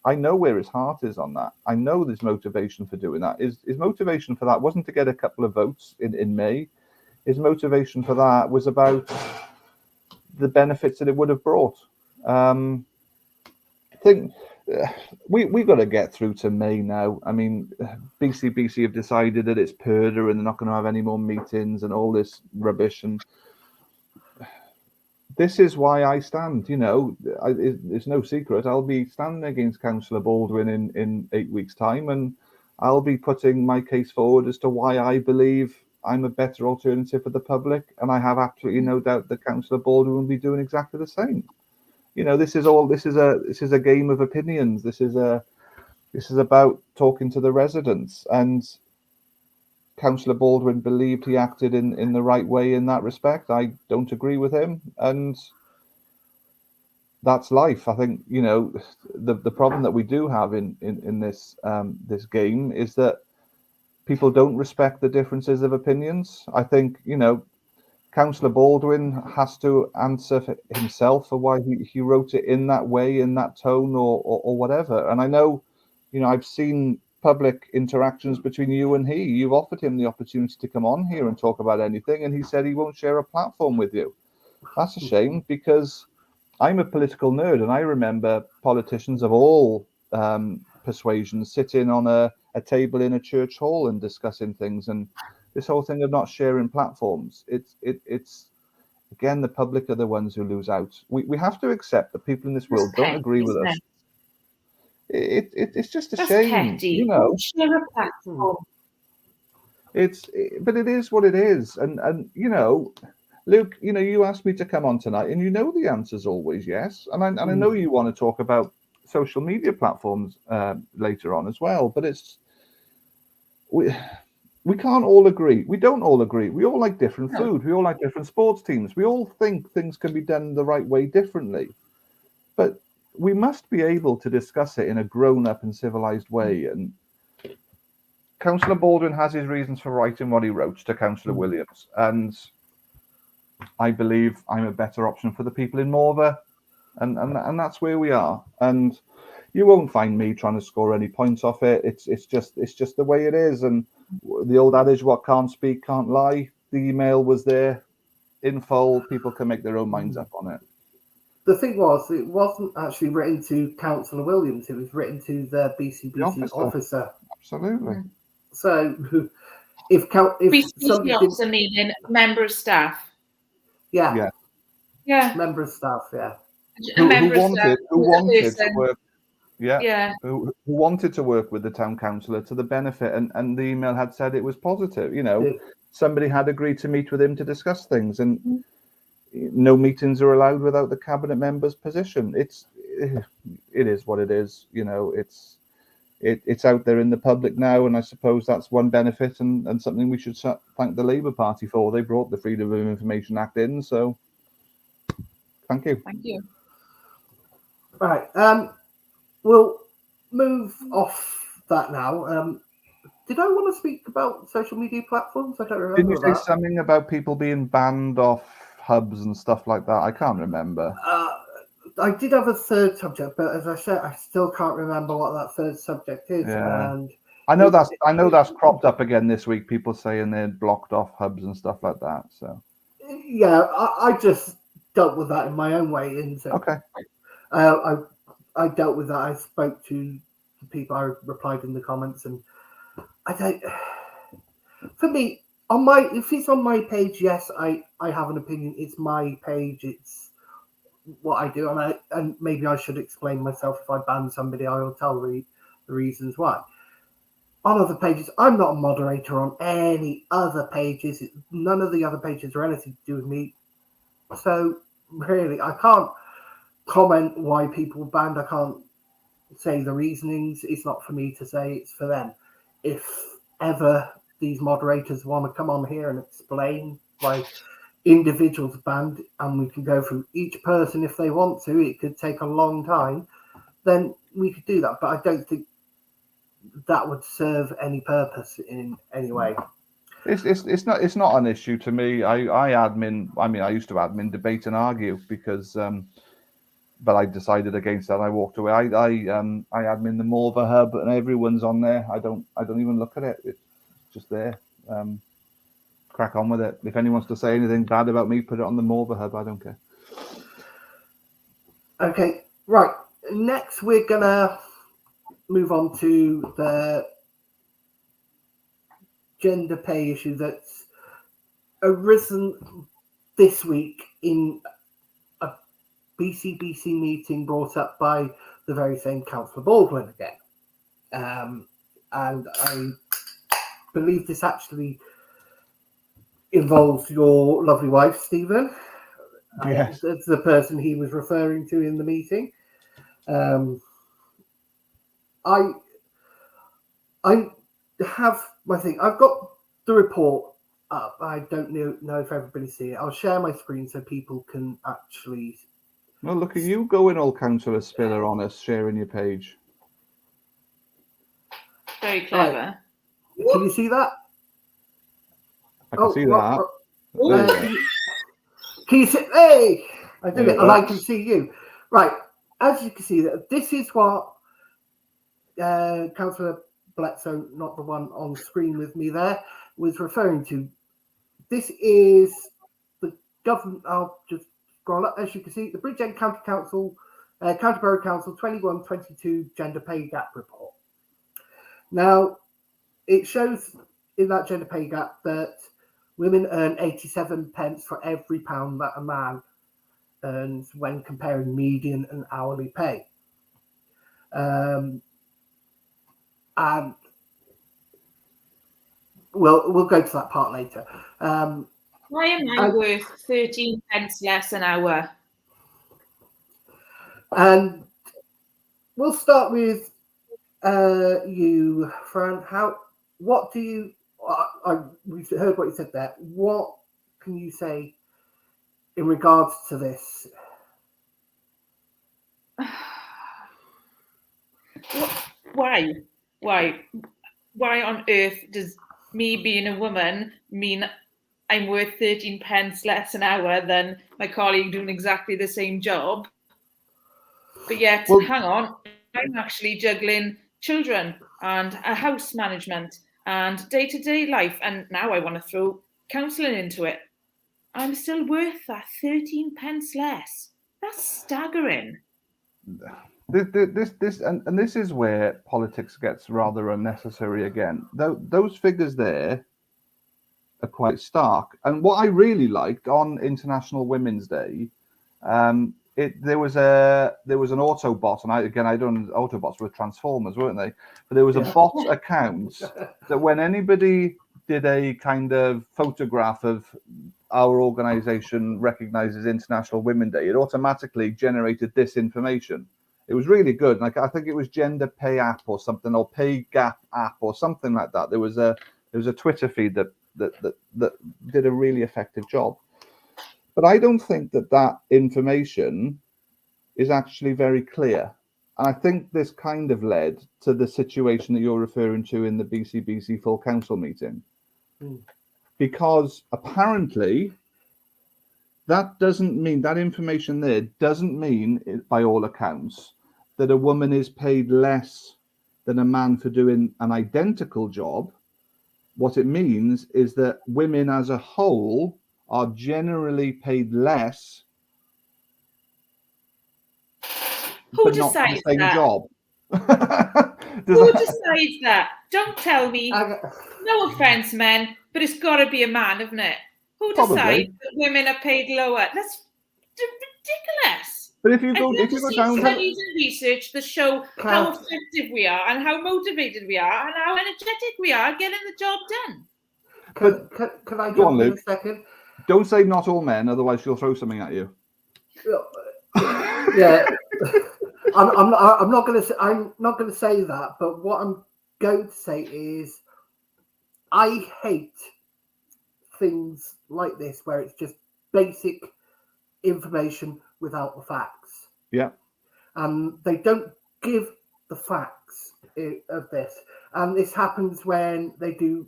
I know where his heart is on that. I know there's motivation for doing that. His motivation for that wasn't to get a couple of votes in May. His motivation for that was about the benefits that it would have brought. I think we got to get through to May now. I mean, BCBC have decided that it's purdah and they're not going to have any more meetings and all this rubbish. And this is why I stand. It's no secret. I'll be standing against Councillor Baldwin in 8 weeks' time, and I'll be putting my case forward as to why I believe I'm a better alternative for the public, and I have absolutely no doubt that Councillor Baldwin will be doing exactly the same. This is a game of opinions. This is about talking to the residents, and Councillor Baldwin believed he acted in the right way in that respect. I don't agree with him, and that's life. I think the problem that we do have in this this game is that people don't respect the differences of opinions. I think Councillor Baldwin has to answer for himself for why he wrote it in that way, in that tone, or whatever. And I know, I've seen public interactions between you and he. You've offered him the opportunity to come on here and talk about anything, and he said he won't share a platform with you. That's a shame, because I'm a political nerd, and I remember politicians of all persuasions sitting on a table in a church hall and discussing things. And this whole thing of not sharing platforms, it's again, the public are the ones who lose out. We have to accept that people in this world don't agree with us. It's just a shame, petty. Share a platform. But it is what it is. And Luke, you asked me to come on tonight, and the answer's always yes. And I know you want to talk about social media platforms later on as well. But we can't all agree. We don't all agree. We all like different food. We all like different sports teams. We all think things can be done the right way differently. But we must be able to discuss it in a grown-up and civilized way. And Councillor Baldwin has his reasons for writing what he wrote to Councillor Williams. And I believe I'm a better option for the people in Morva. And that's where we are. And you won't find me trying to score any points off it. It's just the way it is. And the old adage, what can't speak can't lie. The email was there in full. People can make their own minds up on it. The thing was, it wasn't actually written to Councillor Williams. It was written to the BCBC officer. Absolutely. So if BCBC officer meaning member of staff. Yeah. Member of staff. Yeah. Who wanted to work. Who wanted to work with the town councillor to the benefit, and the email had said it was positive. Somebody had agreed to meet with him to discuss things, and no meetings are allowed without the cabinet member's position. It is what it is. It's out there in the public now, and I suppose that's one benefit and something we should thank the Labour Party for. They brought the Freedom of Information Act in, so thank you. Thank you. Right. We'll move off that now. Did I want to speak about social media platforms? I don't remember. Didn't you say that. something about people being banned off hubs and stuff like that? I can't remember. I did have a third subject, but as I said, I still can't remember what that third subject is. Yeah. And I know that's cropped up again this week. People saying they're blocked off hubs and stuff like that. So yeah, I just dealt with that in my own way. And so, okay. I dealt with that. I spoke to the people. I replied in the comments, and I don't. For me, if it's on my page, yes, I have an opinion. It's my page. It's what I do, and maybe I should explain myself. If I ban somebody, I will tell the reasons why. On other pages, I'm not a moderator on any other pages. None of the other pages are anything to do with me. So really, I can't comment why people were banned. I can't say the reasonings. It's not for me to say. It's for them. If ever these moderators want to come on here and explain why individuals banned, and we can go through each person if they want to, it could take a long time, then we could do that. But I don't think that would serve any purpose in any way. It's not an issue to me. I used to admin debate and argue because but I decided against that. I walked away. I admin the Morva hub and everyone's on there. I don't even look at it. It's just there. Crack on with it. If anyone wants to say anything bad about me, put it on the Morva hub. I don't care. Okay, right. Next, we're gonna move on to the gender pay issue that's arisen this week in a BCBC meeting brought up by the very same Councillor Baldwin again. And I believe this actually involves your lovely wife, Stephen. Yes. That's the person he was referring to in the meeting. I have my thing. I've got the report up. I don't know if everybody see it. I'll share my screen so people can actually. Well, look at you going all Councillor Spiller on us, sharing your page. Very clever. Right. Can you see that? I can see that. Can you see? Hey, I did it, and I can see you. Right. As you can see, this is what Councillor Bletsoe, not the one on screen with me there, was referring to. This is the government. I'll just scroll up. As you can see, the Bridgend County Council, County Borough Council 21-22 Gender Pay Gap Report. Now, it shows in that gender pay gap that women earn 87 pence for every pound that a man earns when comparing median and hourly pay. And we'll go to that part later. Why am I worth 13 pence less an hour? And we'll start with you, Fran. What do you? We heard what you said there. What can you say in regards to this? Why on earth does me being a woman mean I'm worth 13 pence less an hour than my colleague doing exactly the same job? But yet, hang on, I'm actually juggling children and a house management and day-to-day life, and now I want to throw counselling into it. I'm still worth that 13 pence less. That's staggering. This is where politics gets rather unnecessary again. Those figures there are quite stark. And what I really liked on International Women's Day, there was an Autobot, and I don't. Autobots were Transformers, weren't they? But there was a bot account that when anybody did a kind of photograph of our organisation recognizes International Women's Day, it automatically generated this information. It was really good. Like I think it was Gender Pay App or something, or Pay Gap App or something like that. There was a Twitter feed that did a really effective job. But I don't think that information is actually very clear. I think this kind of led to the situation that you're referring to in the BCBC full council meeting. Because apparently that information there doesn't mean, by all accounts, that a woman is paid less than a man for doing an identical job. What it means is that women as a whole are generally paid less, Who but not for the decides same that? job. Who decides that? Don't tell me. No offence, men, but it's got to be a man, isn't it? Who decides that women are paid lower? That's ridiculous. But if you go down studies and research that show how effective we are and how motivated we are and how energetic we are getting the job done. Can I jump in a second? Don't say not all men, otherwise she'll throw something at you. Yeah, I'm not going to say that. But what I'm going to say is, I hate things like this where it's just basic information without the facts. Yeah. They don't give the facts of this. And this happens when they do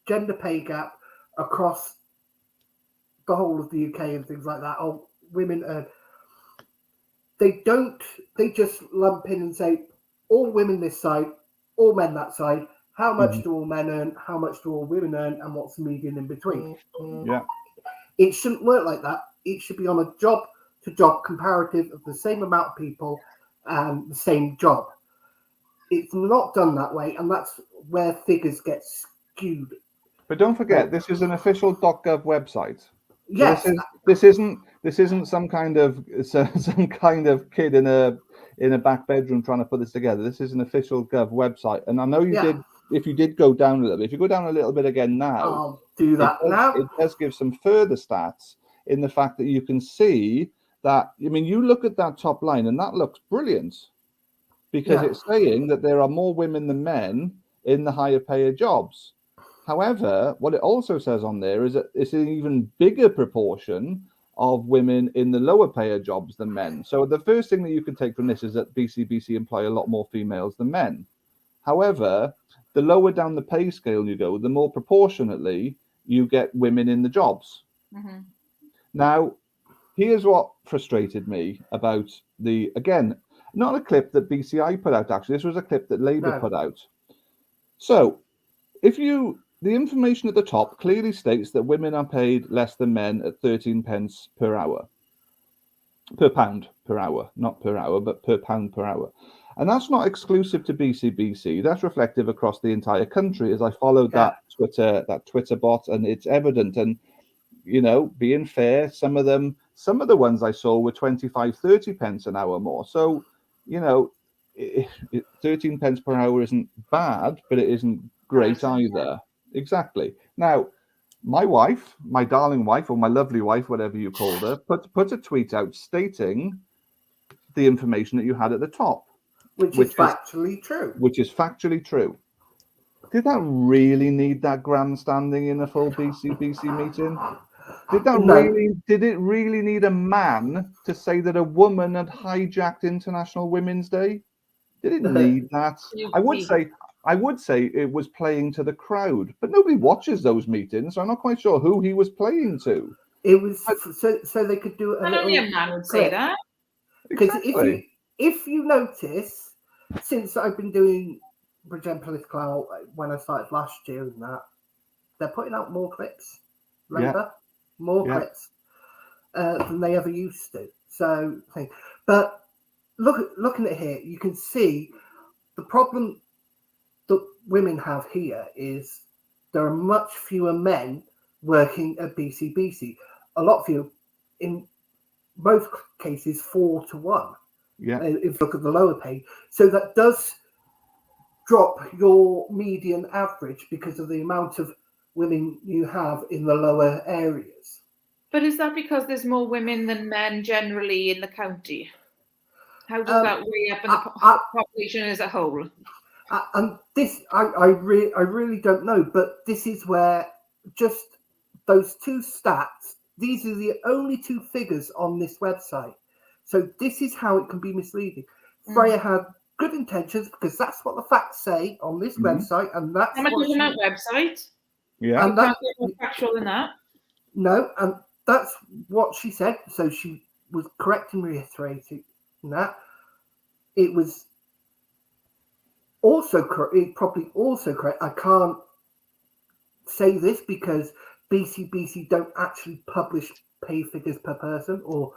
gender pay gap across the whole of the UK and things like that. Oh, women earn. They just lump in and say, all women this side, all men that side. How much do all men earn? How much do all women earn? And what's the median in between? Yeah. It shouldn't work like that. It should be on a job-to-job comparative of the same amount of people and the same job. It's not done that way, and that's where figures get skewed. But don't forget, this is an official .gov website. Yes. So this isn't some kind of kid in a back bedroom trying to put this together. This is an official Gov website, and I know you did. If you did go down a little bit, if you go down a little bit again now, I'll do that now. It does give some further stats in the fact that you can see that. I mean, you look at that top line, and that looks brilliant because it's saying that there are more women than men in the higher paid jobs. However, what it also says on there is that it's an even bigger proportion of women in the lower paid jobs than men. So the first thing that you can take from this is that BCBC employ a lot more females than men. However, the lower down the pay scale you go, the more proportionately you get women in the jobs. Mm-hmm. Now, here's what frustrated me about again, not a clip that BCI put out, actually. This was a clip that Labour put out. So, the information at the top clearly states that women are paid less than men at 13 pence per hour. Per pound per hour, not per hour, but per pound per hour. And that's not exclusive to BCBC. That's reflective across the entire country. As I followed that Twitter bot, and it's evident. And, you know, being fair, some of the ones I saw were 25, 30 pence an hour more. So, you know, 13 pence per hour isn't bad, but it isn't great either. Exactly. Now, my wife, my darling wife, or my lovely wife, whatever you called her, put a tweet out stating the information that you had at the top. Which is factually true. Which is factually true. Did that really need that grandstanding in a full BCBC meeting? Did it really need a man to say that a woman had hijacked International Women's Day? Did it need that? I would say it was playing to the crowd, but nobody watches those meetings, so I'm not quite sure who he was playing to. It was so they could do only a man would say that. Because if you notice, since I've been doing Bridgend Political when I started last year and that, they're putting out more clips, Labour, clips than they ever used to. So, but looking at here, you can see the problem that women have here is there are much fewer men working at BCBC. A lot fewer, in both cases, 4 to 1. Yeah. If you look at the lower pay. So that does drop your median average because of the amount of women you have in the lower areas. But is that because there's more women than men generally in the county? How does that weigh up in the population as a whole? And this, I really don't know, but this is where just those two stats, these are the only two figures on this website. So this is how it can be misleading. Freya had good intentions, because that's what the facts say on this website, and that's how much what is on that website? Yeah. and Can't get more factual than that. no, and that's what she said. So she was correct in reiterating that. It was also correct. It probably also correct. I can't say this because BCBC don't actually publish pay figures per person or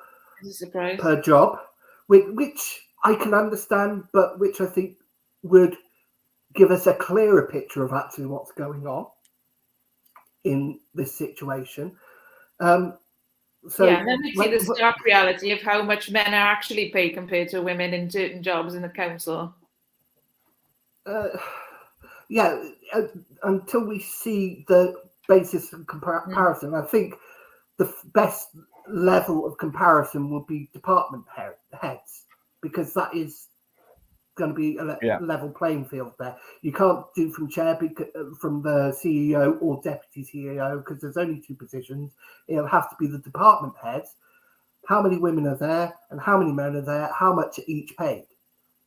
per job, which I can understand, but which I think would give us a clearer picture of actually what's going on in this situation. So yeah, and then we see the stark reality of how much men are actually paid compared to women in certain jobs in the council. Until we see the basis of comparison, I think the best level of comparison would be department heads, because that is going to be a level playing field there. You can't do from the CEO or deputy CEO, because there's only 2 positions. It'll have to be the department heads. How many women are there and how many men are there? How much are each paid?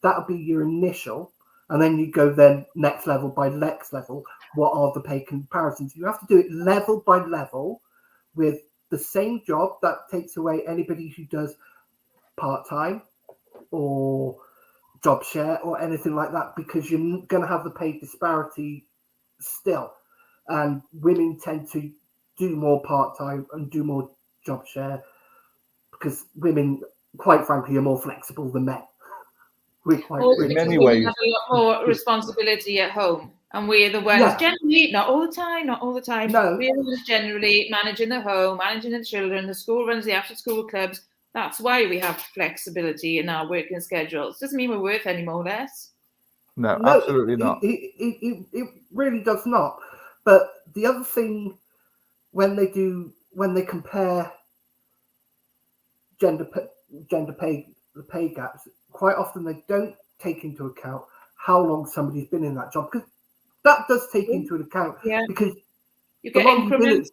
That'll be your initial. And then you go then next level by next level. What are the pay comparisons? You have to do it level by level with the same job. That takes away anybody who does part-time or job share or anything like that, because you're going to have the pay disparity still. And women tend to do more part-time and do more job share, because women, quite frankly, are more flexible than men. In many ways, have a lot more responsibility at home, and we're the ones generally, not all the time, No. we're the ones generally managing the home, managing the children. The school runs the after-school clubs. That's why we have flexibility in our working schedules. Doesn't mean we're worth any more or less. No, absolutely not. It really does not. But the other thing, when they compare gender pay gaps, quite often they don't take into account how long somebody's been in that job, because that does take into account, because you get increments.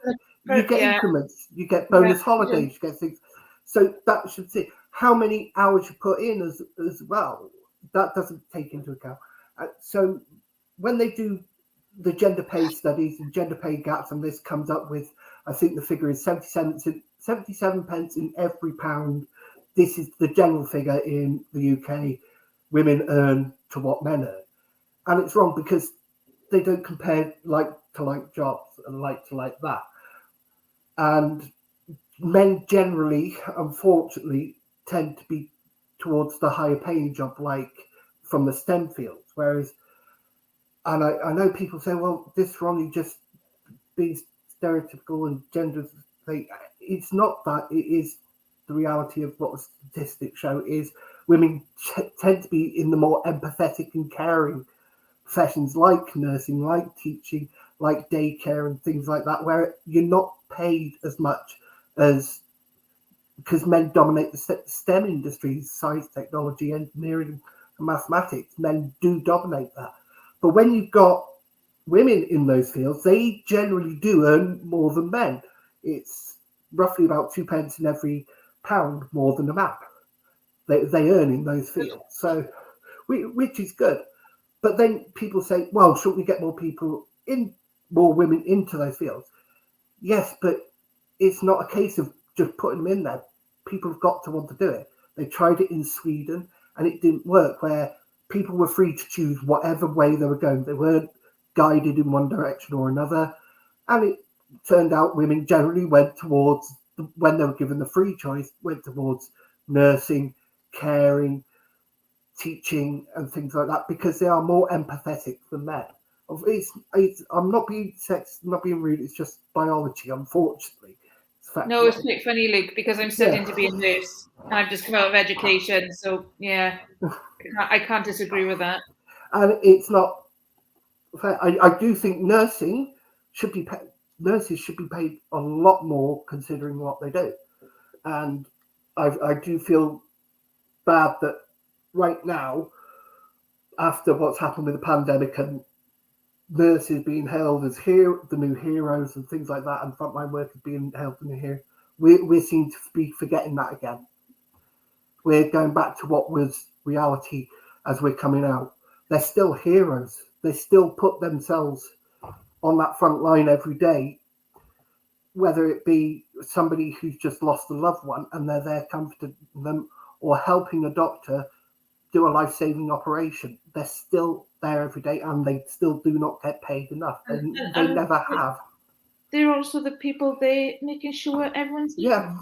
Increments, you get bonus holidays, you get things. So that should see how many hours you put in as well. That doesn't take into account. So when they do the gender pay studies and gender pay gaps, and this comes up with, I think the figure is 77 pence in every pound. This is the general figure in the UK. Women earn to what men earn. And it's wrong, because they don't compare like to like jobs and like to like that. And men generally, unfortunately, tend to be towards the higher paying job, like from the STEM fields. Whereas, and I know people say, well, this is wrong, you just being stereotypical and gender. It's not that. It is the reality of what the statistics show is women tend to be in the more empathetic and caring professions, like nursing, like teaching, like daycare and things like that, where you're not paid as much as, because men dominate the STEM industries, science, technology, engineering and mathematics. Men do dominate that. But when you've got women in those fields, they generally do earn more than men. It's roughly about 2 pence in every pound more than a man they earn in those fields, so which is good. But then people say, well, shouldn't we get more women into those fields? Yes, but it's not a case of just putting them in there. People have got to want to do it. They tried it in Sweden and it didn't work, where people were free to choose whatever way they were going. They weren't guided in one direction or another, and it turned out women generally went towards, when they were given the free choice, went towards nursing, caring, teaching and things like that, because they are more empathetic than men. I'm not being sexist, I'm not being rude, it's just biology, unfortunately. No, it's quite funny, Luke, because I'm studying to be a nurse and I've just come out of education, so I can't disagree with that. And it's not, I do think nurses should be paid a lot more considering what they do. And I do feel bad that right now, after what's happened with the pandemic and nurses being hailed as the new heroes and things like that, and frontline workers being hailed as the new heroes, we seem to be forgetting that again. We're going back to what was reality as we're coming out. They're still heroes. They still put themselves on that front line every day, whether it be somebody who's just lost a loved one and they're there comforting them, or helping a doctor do a life-saving operation. They're still there every day, and they still do not get paid enough. They never have. They're also the people they're making sure everyone's eating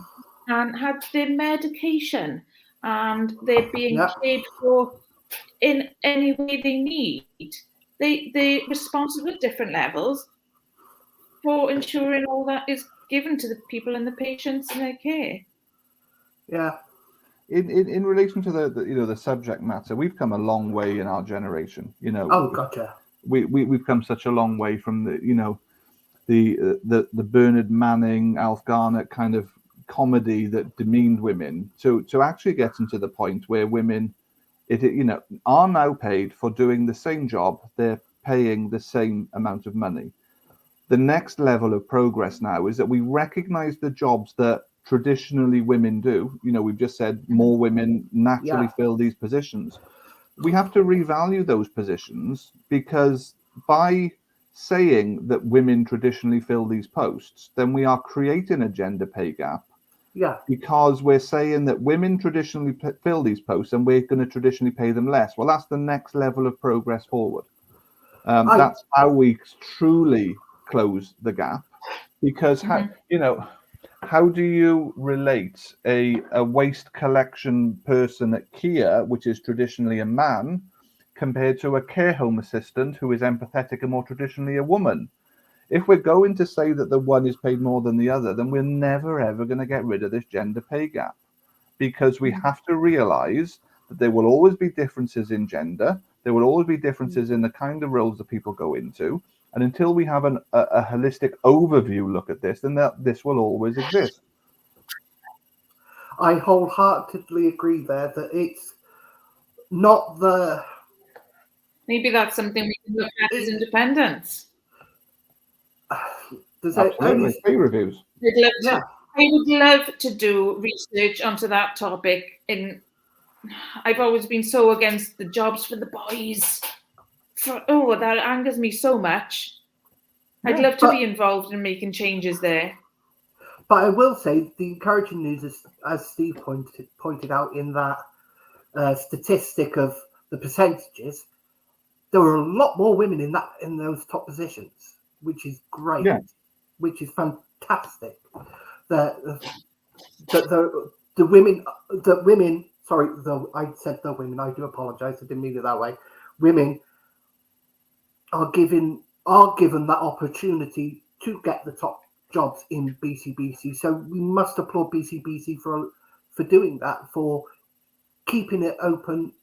and had their medication, and they're being paid for in any way they need. They're responsible at different levels for ensuring all that is given to the people and the patients in their care. Yeah. In relation to the subject matter, we've come a long way in our generation. Oh, gotcha. We've come such a long way from the Bernard Manning, Alf Garnett kind of comedy that demeaned women to actually getting to the point where women are now paid for doing the same job. They're paying the same amount of money. The next level of progress now is that we recognize the jobs that traditionally women do. We've just said more women naturally fill these positions. We have to revalue those positions, because by saying that women traditionally fill these posts, then we are creating a gender pay gap. Yeah. Because we're saying that women traditionally fill these posts and we're going to traditionally pay them less. Well, that's the next level of progress forward. That's how we truly close the gap. Because how do you relate a waste collection person at Kia, which is traditionally a man, compared to a care home assistant who is empathetic and more traditionally a woman? If we're going to say that the one is paid more than the other, then we're never, ever going to get rid of this gender pay gap, because we have to realize that there will always be differences in gender. There will always be differences in the kind of roles that people go into. And until we have a holistic overview look at this, then this will always exist. I wholeheartedly agree there that it's not the... Maybe that's something we can look at as independents. Absolutely. Pay reviews. I would love to do research onto that topic. I've always been so against the jobs for the boys. That angers me so much. I'd love to be involved in making changes there. But I will say the encouraging news is, as Steve pointed out in that statistic of the percentages, there were a lot more women in those top positions, which is great, which is fantastic. I said the women. I do apologise. I didn't mean it that way. Women are given that opportunity to get the top jobs in BCBC. So we must applaud BCBC for doing that, for keeping it open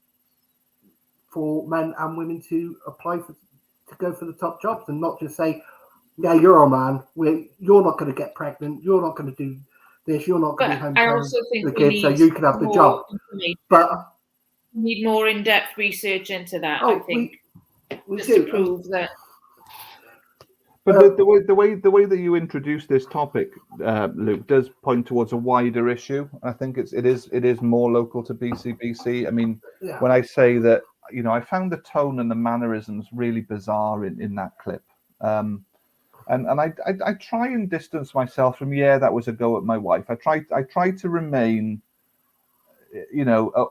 for men and women to apply to go for the top jobs, and not just say, yeah, you're a man, you're not going to get pregnant, you're not going to do this, you're not going to be home to the kids, so you can have the job. But we need more in-depth research into that, I think, to prove that. But the way that you introduce this topic, Luke, does point towards a wider issue. I think it is more local to BCBC. I mean, when I say that, I found the tone and the mannerisms really bizarre in that clip. And I try and distance myself from, that was a go at my wife. I try to remain,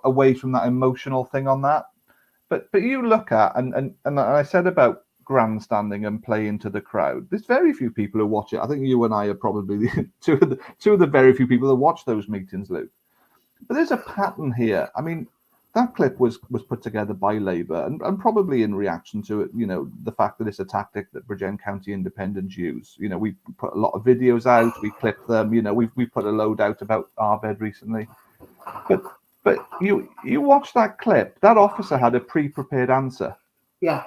away from that emotional thing on that. But you look at, and I said about grandstanding and playing to the crowd, there's very few people who watch it. I think you and I are probably two of the very few people that watch those meetings, Luke. But there's a pattern here. I mean, that clip was put together by Labour, and probably in reaction to it, the fact that it's a tactic that Bridgend County Independents use. We put a lot of videos out, we clip them, we put a load out about Arbed recently. But you watch that clip, that officer had a pre-prepared answer. Yeah.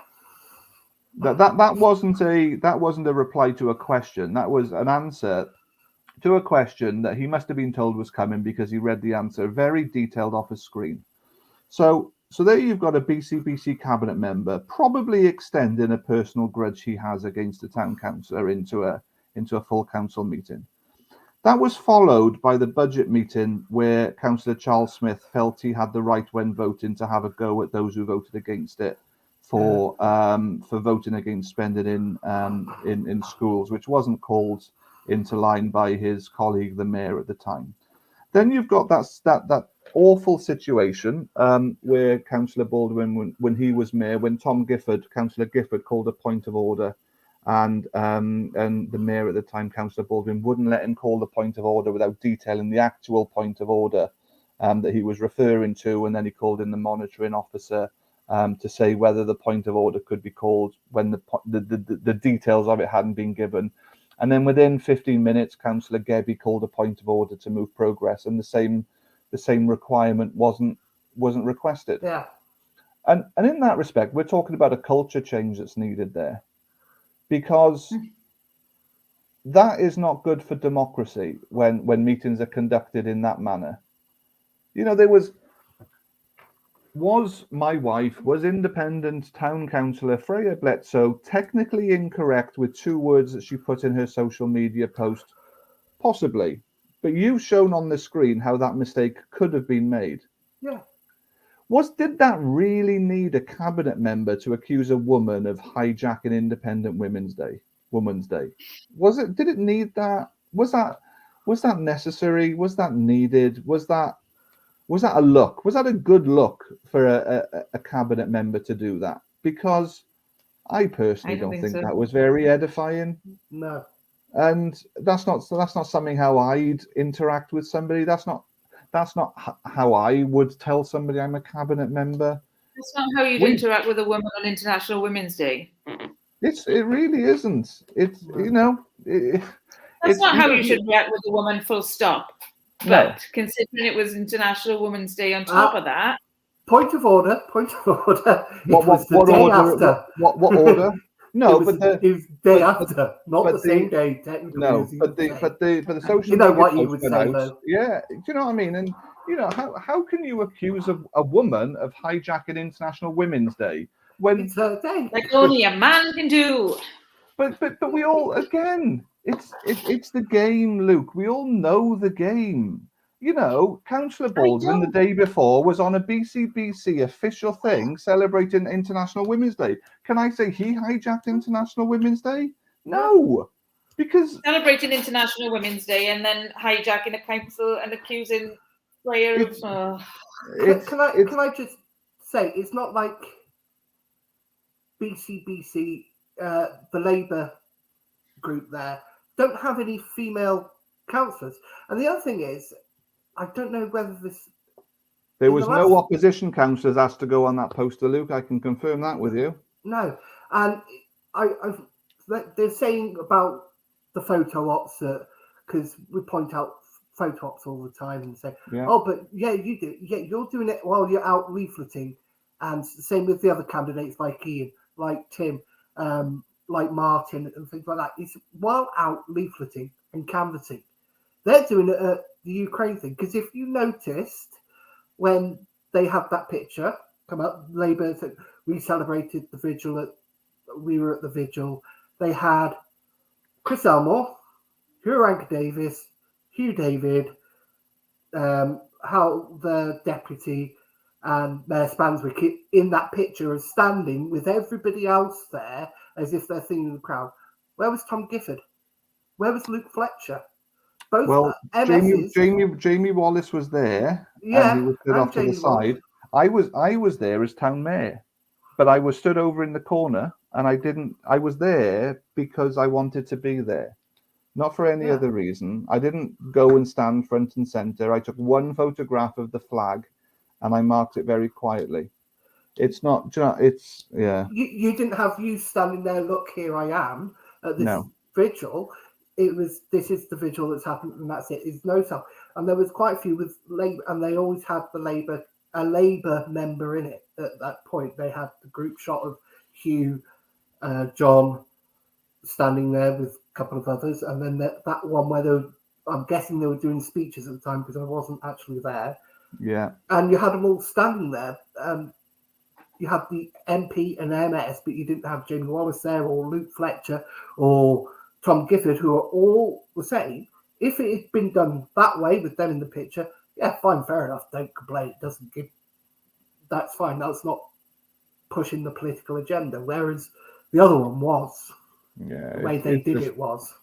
That wasn't a reply to a question. That was an answer to a question that he must have been told was coming, because he read the answer very detailed off his screen. So there you've got a BCBC cabinet member probably extending a personal grudge he has against the town councillor into a full council meeting. That was followed by the budget meeting where Councillor Charles Smith felt he had the right when voting to have a go at those who voted against it for voting against spending in schools, which wasn't called into line by his colleague, the mayor at the time. Then you've got that awful situation where Councillor Baldwin, when he was mayor, when Councillor Gifford called a point of order, and the mayor at the time, Councillor Baldwin, wouldn't let him call the point of order without detailing the actual point of order that he was referring to, and then he called in the monitoring officer to say whether the point of order could be called when the details of it hadn't been given. And then within 15 minutes, Councillor Gebby called a point of order to move progress, and the same requirement wasn't requested. Yeah. And in that respect, we're talking about a culture change that's needed there, because that is not good for democracy when meetings are conducted in that manner. You know, was independent town councillor Freya Bletsoe technically incorrect with 2 words that she put in her social media post? Possibly. But you've shown on the screen how that mistake could have been made. Yeah. Did that really need a cabinet member to accuse a woman of hijacking Independent Women's Day? Did it need that? Was that necessary? Was that needed? Was that a look? Was that a good look for a cabinet member to do that? Because I personally don't think that was very edifying. No. And that's not something how I'd interact with somebody. That's not how I would tell somebody I'm a cabinet member. That's not how you'd interact with a woman on International Women's Day. It really isn't. It's, you know. That's not how you should react with a woman, full stop. But considering it was International Women's Day on top of that. Point of order. What order? No, it was day after, not the same day. Technically, no, but the social. You know what you would say, though. Yeah, do you know what I mean? And you know how can you accuse a woman of hijacking International Women's Day when it's her day? Like only a man can do. But we all, again, it's the game, Luke. We all know the game. You know, Councillor Baldwin the day before was on a BCBC official thing celebrating International Women's Day. Can I say he hijacked International Women's Day? No, because celebrating International Women's Day and then hijacking a council and accusing Freya of. Can I just say it's not like BCBC, the Labour group there, don't have any female councillors, and the other thing is, I don't know whether this. There was no opposition councillors asked to go on that poster, Luke. I can confirm that with you. No, and they're saying about the photo ops because we point out photo ops all the time and say, "Oh, but yeah, you do. Yeah, you're doing it while you're out leafleting," and same with the other candidates like Ian, like Tim, like Martin, and things like that. It's while out leafleting and canvassing. They're doing it at the Ukraine thing, because if you noticed when they had that picture come up, Labour said we celebrated the vigil we were at the vigil. They had Chris Elmore, Hugh Davis, Hugh David, how the deputy and Mayor Spanswick in that picture are standing with everybody else there as if they're singing in the crowd. Where was Tom Gifford? Where was Luke Fletcher? Both Jamie Wallace was there. Yeah, and he was stood off to the side. I was there as town mayor, but I was stood over in the corner, and I was there because I wanted to be there, not for any other reason. I didn't go and stand front and center. I took one photograph of the flag, and I marked it very quietly. It's not, it's You didn't have you standing there. Look, here I am at this vigil. It was, this is the vigil that's happened, and that's it. It's no self. And there was quite a few with Labour, and they always had a Labour member in it at that point. They had the group shot of Hugh, John standing there with a couple of others, and then that one where I'm guessing they were doing speeches at the time because I wasn't actually there. Yeah. And you had them all standing there. You had the MP and MS, but you didn't have Jamie Wallace there, or Luke Fletcher, or Tom Gifford, who are all the same. If it had been done that way with them in the picture, yeah, fine, fair enough. Don't complain. It doesn't give. That's fine. That's not pushing the political agenda. Whereas the other one was. Yeah, The way they did it was.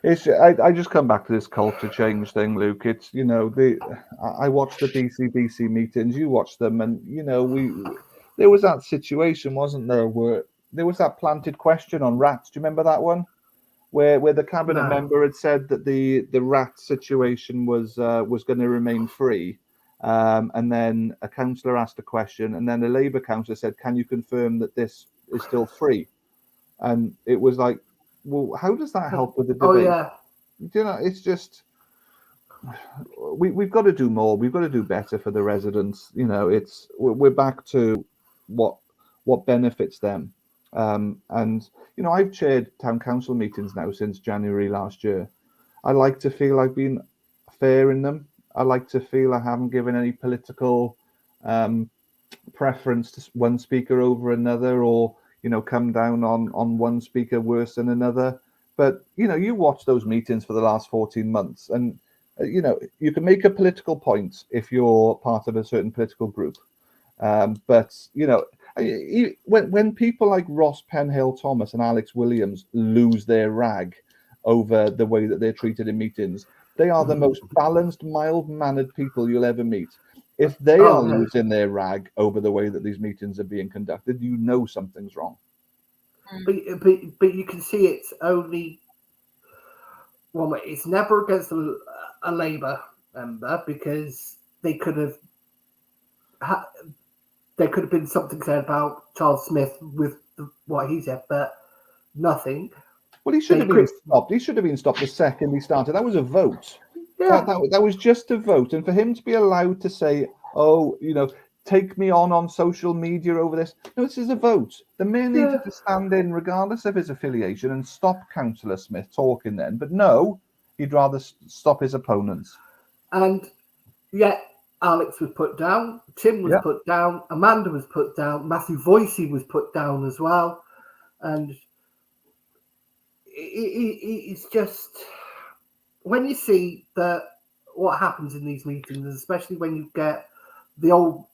I just come back to this culture change thing, Luke. It's, you know, I watched the BCBC meetings, you watched them, and you know, there was that situation, wasn't there, where there was that planted question on rats. Do you remember that one, where the cabinet member had said that the rat situation was going to remain free, and then a councillor asked a question, and then a Labour councillor said, "Can you confirm that this is still free?" And it was like, well, how does that help with the debate? Oh, yeah. You know, it's just we've got to do more. We've got to do better for the residents. You know, we're back to what benefits them. And you know, I've chaired town council meetings now since January last year. I like to feel I've been fair in them. I like to feel I haven't given any political preference to one speaker over another, or you know, come down on one speaker worse than another. But you know, you watch those meetings for the last 14 months, and you know, you can make a political point if you're part of a certain political group. But you know, when people like Ross Penhale Thomas and Alex Williams lose their rag over the way that they're treated in meetings, they are the most balanced, mild-mannered people you'll ever meet. If they are losing their rag over the way that these meetings are being conducted, you know something's wrong. But you can see it's only, well, it's never against a Labour member, because they could have been something said about Charles Smith with what he said, but nothing. Well, he should have been stopped. He should have been stopped the second he started. That was a vote. Yeah. That was just a vote. And for him to be allowed to say, oh, you know, take me on social media over this. No, this is a vote. The mayor needed to stand in regardless of his affiliation and stop Councillor Smith talking then. But no, he'd rather stop his opponents. And yet Alex was put down. Tim was put down. Amanda was put down. Matthew Voicey was put down as well. And it's just, when you see what happens in these meetings, especially when you get the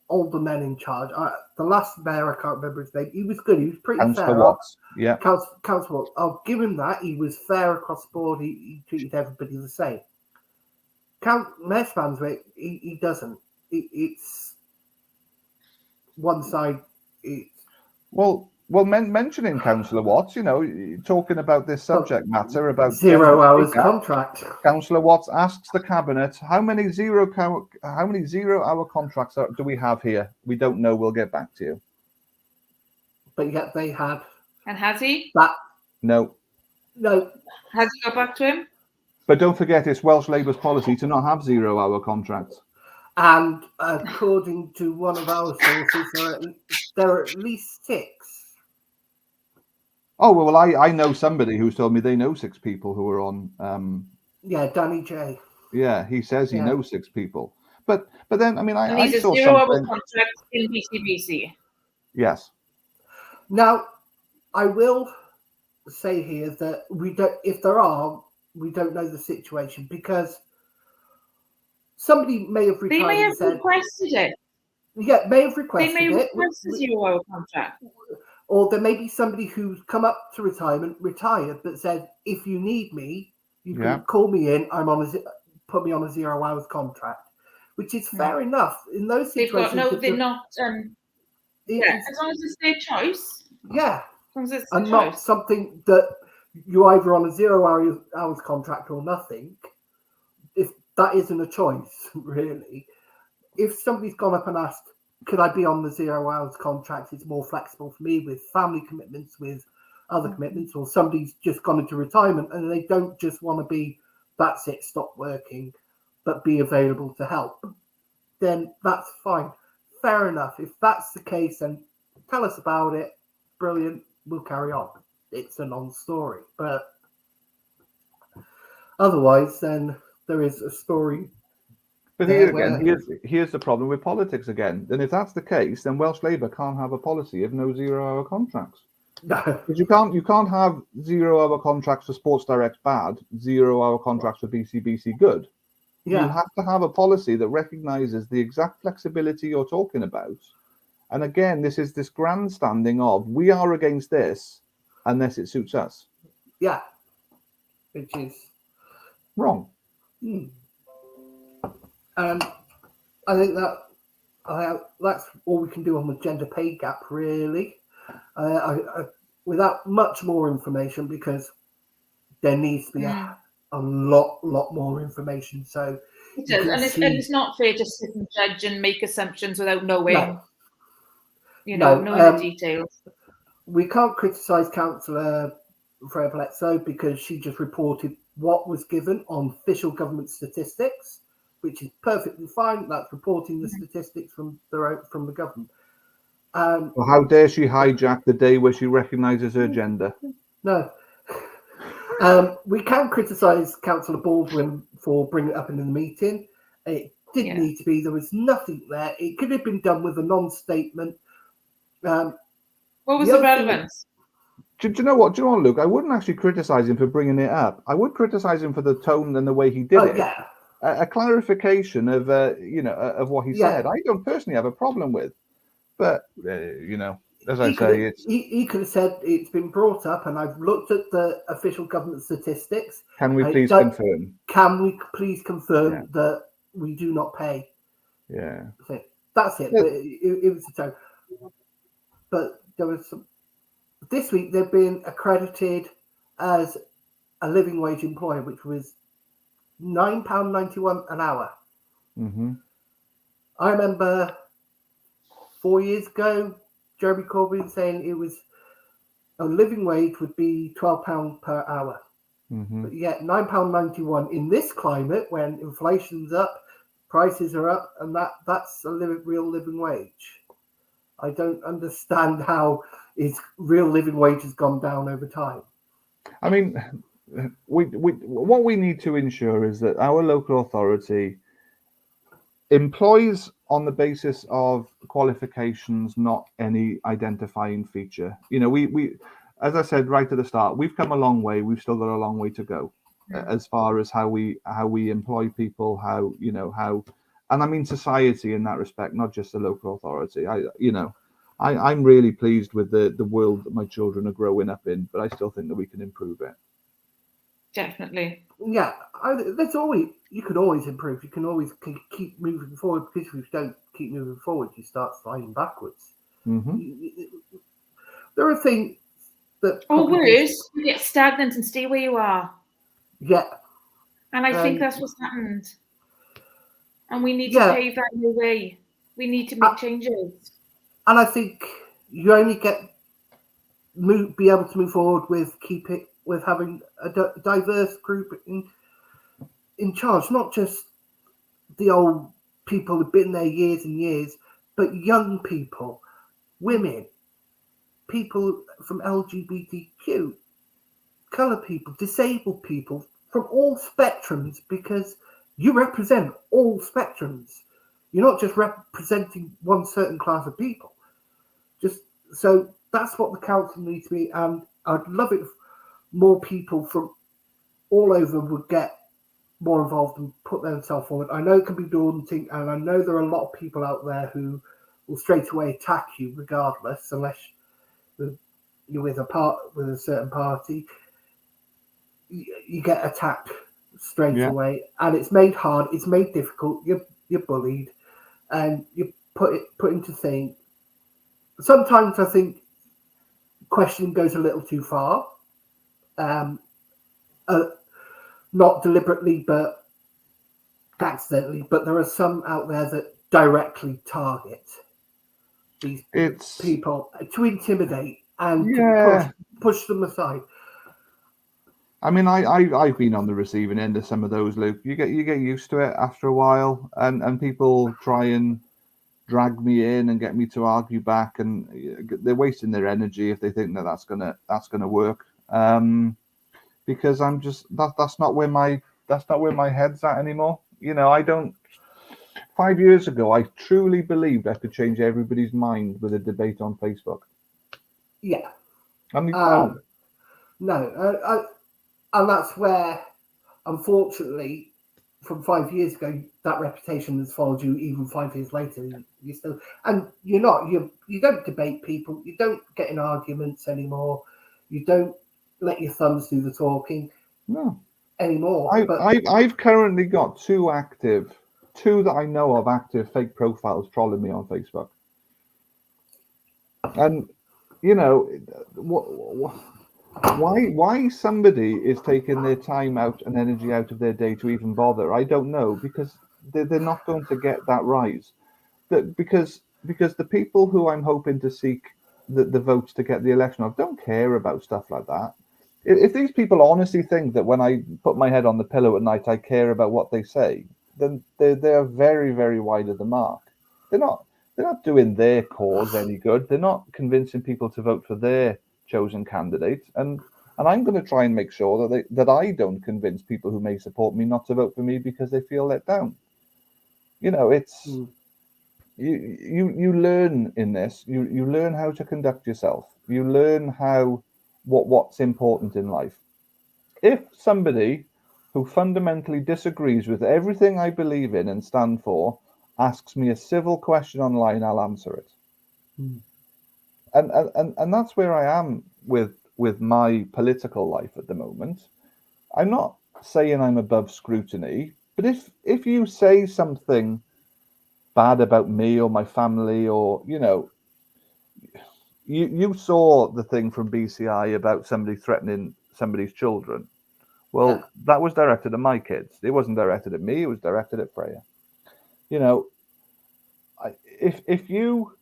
older men in charge. The last mayor, I can't remember his name. He was good. He was pretty Councillor fair. Watts. Yeah. Councillor Watts. I'll give him that. He was fair across the board. He treated everybody the same. Mayor Spanswick, he doesn't. It's one side. Well, mentioning Councillor Watts, you know, talking about this subject matter about 0 hours contract. Councillor Watts asks the cabinet, how many 0 hour contracts do we have here? We don't know. We'll get back to you. But yet they had. And has he? No. Has he got back to him? But don't forget, it's Welsh Labour's policy to not have 0 hour contracts. And according to one of our sources, there are at least 6. Oh, well, I know somebody who's told me they know 6 people who are on. Danny J. Yeah, he says he knows 6 people. But then, I mean, and I these saw are 0 hour something. contracts in BCBC. Yes. Now, I will say here that we don't. If there are, we don't know the situation, because somebody may have retired. They may have requested it. Yeah, may have requested it. They may have requested a 0 hour contract. Or there may be somebody who's come up to retirement, retired, but said, if you need me, you can call me in. Put me on a 0 hours contract, which is fair enough in those situations. They're not. As long as it's their choice. Yeah, as long as it's and not something that you're either on a 0 hours contract or nothing. If that isn't a choice, really. If somebody's gone up and asked, could I be on the 0 hours contract? It's more flexible for me with family commitments, with other commitments, or somebody's just gone into retirement and they don't just want to be, that's it, stop working, but be available to help, then that's fine. Fair enough. If that's the case, then tell us about it. Brilliant. We'll carry on. It's a non-story. But otherwise, then there is a story. But here again, here's the problem with politics again. And if that's the case, then Welsh Labour can't have a policy of no 0 hour contracts. No. Because you can't have 0-hour contracts for Sports Direct bad, 0-hour contracts for BCBC good. You Yeah. have to have a policy that recognises the exact flexibility you're talking about. And again, this is this grandstanding of we are against this unless it suits us. Yeah. Which is Wrong. I think that's all we can do on the gender pay gap, really. Without much more information, because there needs to be a lot more information. So it does, and it's not fair to sit and judge and make assumptions without knowing. Knowing the details. We can't criticise Councillor Fran Bletsoe because she just reported what was given on official government statistics, which is perfectly fine. That's reporting the statistics from the government. Well, how dare she hijack the day where she recognises her gender? No. We can criticise Councillor Baldwin for bringing it up in the meeting. It didn't need to be. There was nothing there. It could have been done with a non-statement. What was the relevance? Do you know what, Luke? I wouldn't actually criticise him for bringing it up. I would criticise him for the tone and the way he did it. Yeah. A clarification of of what he said. I don't personally have a problem with, but as I say, he could have said it's been brought up, and I've looked at the official government statistics. Can we please confirm? Can we please confirm that we do not pay? Yeah. That's it. But it was a tone. But there was some. This week they've been accredited as a living wage employer, which was £9.91 an hour. Mm-hmm. I remember 4 years ago, Jeremy Corbyn saying it was a living wage would be £12 per hour. Mm-hmm. But yet £9.91 in this climate when inflation's up, prices are up, and that's a real living wage. I don't understand how its real living wage has gone down over time. I mean, what we need to ensure is that our local authority employs on the basis of qualifications, not any identifying feature. We as I said right at the start, we've come a long way. We've still got a long way to go as far as how we employ people, how and I mean society in that respect, not just the local authority. I'm really pleased with the world that my children are growing up in, but I still think that we can improve it. Definitely. Yeah, you can always improve. You can always keep moving forward, because if you don't keep moving forward, you start sliding backwards. Mm-hmm. There are things that... Or worse, you get stagnant and stay where you are. Yeah. And I think that's what's happened. And we need to pave that new way. We need to make changes. And I think you only be able to move forward with having a diverse group in charge, not just the old people who've been there years and years, but young people, women, people from LGBTQ, colour people, disabled people, from all spectrums, because you represent all spectrums. You're not just representing one certain class of people. So that's what the council needs to be, and I'd love it if more people from all over would get more involved and put themselves forward. I know it can be daunting, and I know there are a lot of people out there who will straight away attack you regardless, unless you're with a certain party. You get attacked straight away, and it's made hard, it's made difficult. You're bullied, and you're put into things. Sometimes I think questioning goes a little too far. Not deliberately, but accidentally. But there are some out there that directly target these people to intimidate and to push them aside. I mean, I've been on the receiving end of some of those, Luke. You get used to it after a while, and people try and drag me in and get me to argue back, and they're wasting their energy if they think that's gonna work. Because I'm just that's not where my head's at anymore. I don't. 5 years ago, I truly believed I could change everybody's mind with a debate on Facebook. Yeah. And you can't. No, and that's where, unfortunately, from 5 years ago, that reputation has followed you even 5 years later. You still, and you don't debate people, you don't get in arguments anymore, you don't let your thumbs do the talking. No. Anymore. I've currently got two that I know of active fake profiles trolling me on Facebook. And you know, why somebody is taking their time out and energy out of their day to even bother, I don't know, because they're not going to get that rise. Because the people who I'm hoping to seek the votes to get the election of don't care about stuff like that. If these people honestly think that when I put my head on the pillow at night I care about what they say, then they're very, very wide of the mark. They're not doing their cause any good. They're not convincing people to vote for their chosen candidate. And I'm going to try and make sure that I don't convince people who may support me not to vote for me because they feel let down. You know, it's you learn in this. You learn how to conduct yourself. You learn what's important in life. If somebody who fundamentally disagrees with everything I believe in and stand for asks me a civil question online, I'll answer it. And that's where I am with my political life at the moment. I'm not saying I'm above scrutiny, but if you say something bad about me or my family, or you saw the thing from BCI about somebody threatening somebody's children. Well, that was directed at my kids. It wasn't directed at me. It was directed at Freya. You know, if you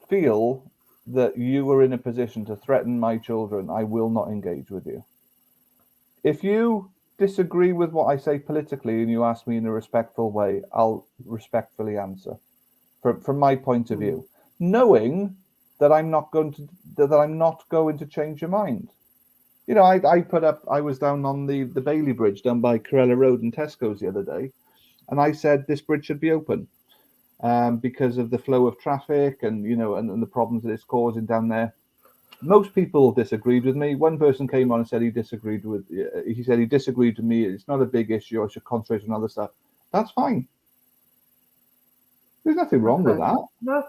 feel that you are in a position to threaten my children, I will not engage with you. If you disagree with what I say politically and you ask me in a respectful way, I'll respectfully answer from my point of view, knowing that I'm not going to change your mind. You know, I was down on the Bailey Bridge down by Corella Road and Tesco's the other day, and I said this bridge should be open because of the flow of traffic and the problems that it's causing down there. Most people disagreed with me. One person came on and said he disagreed with me. It's not a big issue. I should concentrate on other stuff. That's fine. There's nothing wrong with that. No.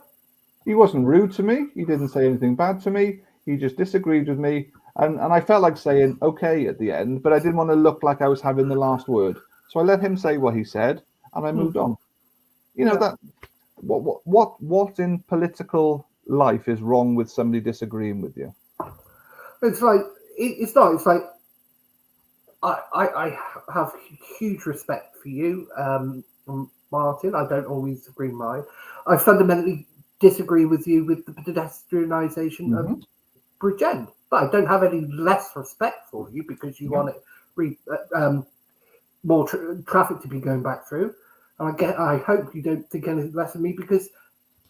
He wasn't rude to me. He didn't say anything bad to me. He just disagreed with me. And I felt like saying, okay, at the end, but I didn't want to look like I was having the last word. So I let him say what he said and I moved on. You know, that what in political life is wrong with somebody disagreeing with you? It's like, it's not, it's like, I have huge respect for you, Martin. I don't always agree with mine. I fundamentally disagree with you with the pedestrianisation of Bridgend, but I don't have any less respect for you because you want it more traffic to be going back through. And I hope you don't think any less of me because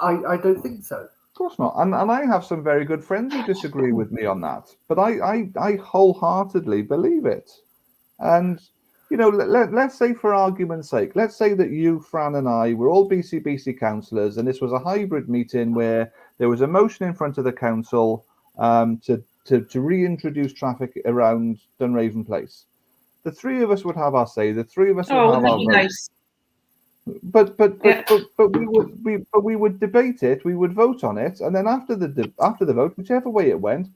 I don't think so. Of course not. And I have some very good friends who disagree with me on that, but I wholeheartedly believe it. And you know, let's say for argument's sake, let's say that you, Fran, and I were all BCBC councillors, and this was a hybrid meeting where there was a motion in front of the council to reintroduce traffic around Dunraven Place. The three of us would have our say. The three of us would have our vote. Nice. But we would debate it. We would vote on it, and then after the vote, whichever way it went,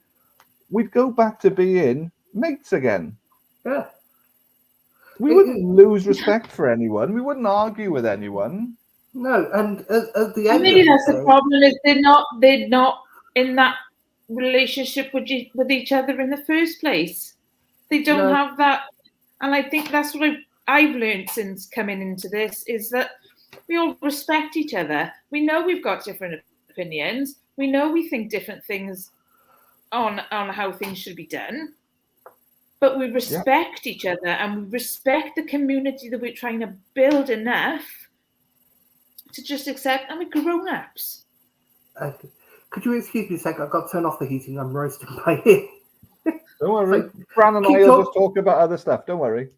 we'd go back to being mates again. Yeah. We wouldn't lose respect for anyone. We wouldn't argue with anyone. No, and at the end, maybe that's the problem. Is they're not in that relationship with each other in the first place. They don't have that, and I think that's what I've learned since coming into this is that we all respect each other. We know we've got different opinions. We know we think different things on how things should be done. But we respect each other and we respect the community that we're trying to build enough to just accept, and we're grown-ups. Could you excuse me a second? I've got to turn off the heating. I'm roasting my ear. Don't worry. Fran and I will just talk about other stuff. Don't worry.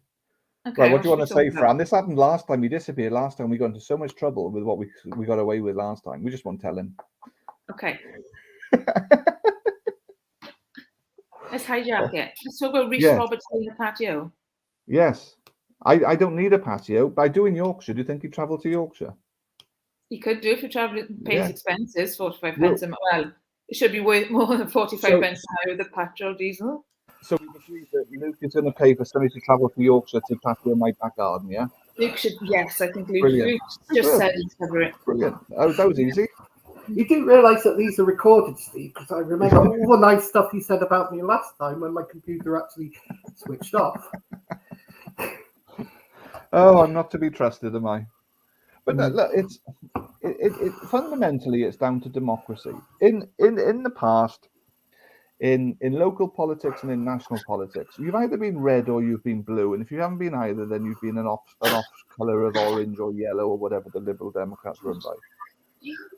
Okay, right, what do you want to say, Fran? This happened last time. You disappeared last time. We got into so much trouble with what we got away with last time. We just won't tell him. Okay. Let's hijack it. Let's talk about Rhys Yes. Roberts in the patio. Yes. I don't need a patio, but I do in Yorkshire. Do you think he'd travel to Yorkshire? He could do if he travelled and pays Yeah. expenses, 45 Well- pence a Well, it should be worth more than 45 pence a mile with the petrol diesel. So we agreed that Luke is going to pay for somebody to travel to Yorkshire to patio my back garden, yeah? Luke should, yes, I think Luke Brilliant. just said he'd cover it. Brilliant. Oh, that was easy. You do realise that these are recorded, Steve, because I remember all the nice stuff you said about me last time when my computer actually switched off. Oh, I'm not to be trusted, am I? But no, look, it fundamentally it's down to democracy. In the past, in local politics and in national politics, you've either been red or you've been blue, and if you haven't been either, then you've been an off colour of orange or yellow or whatever the Liberal Democrats run by.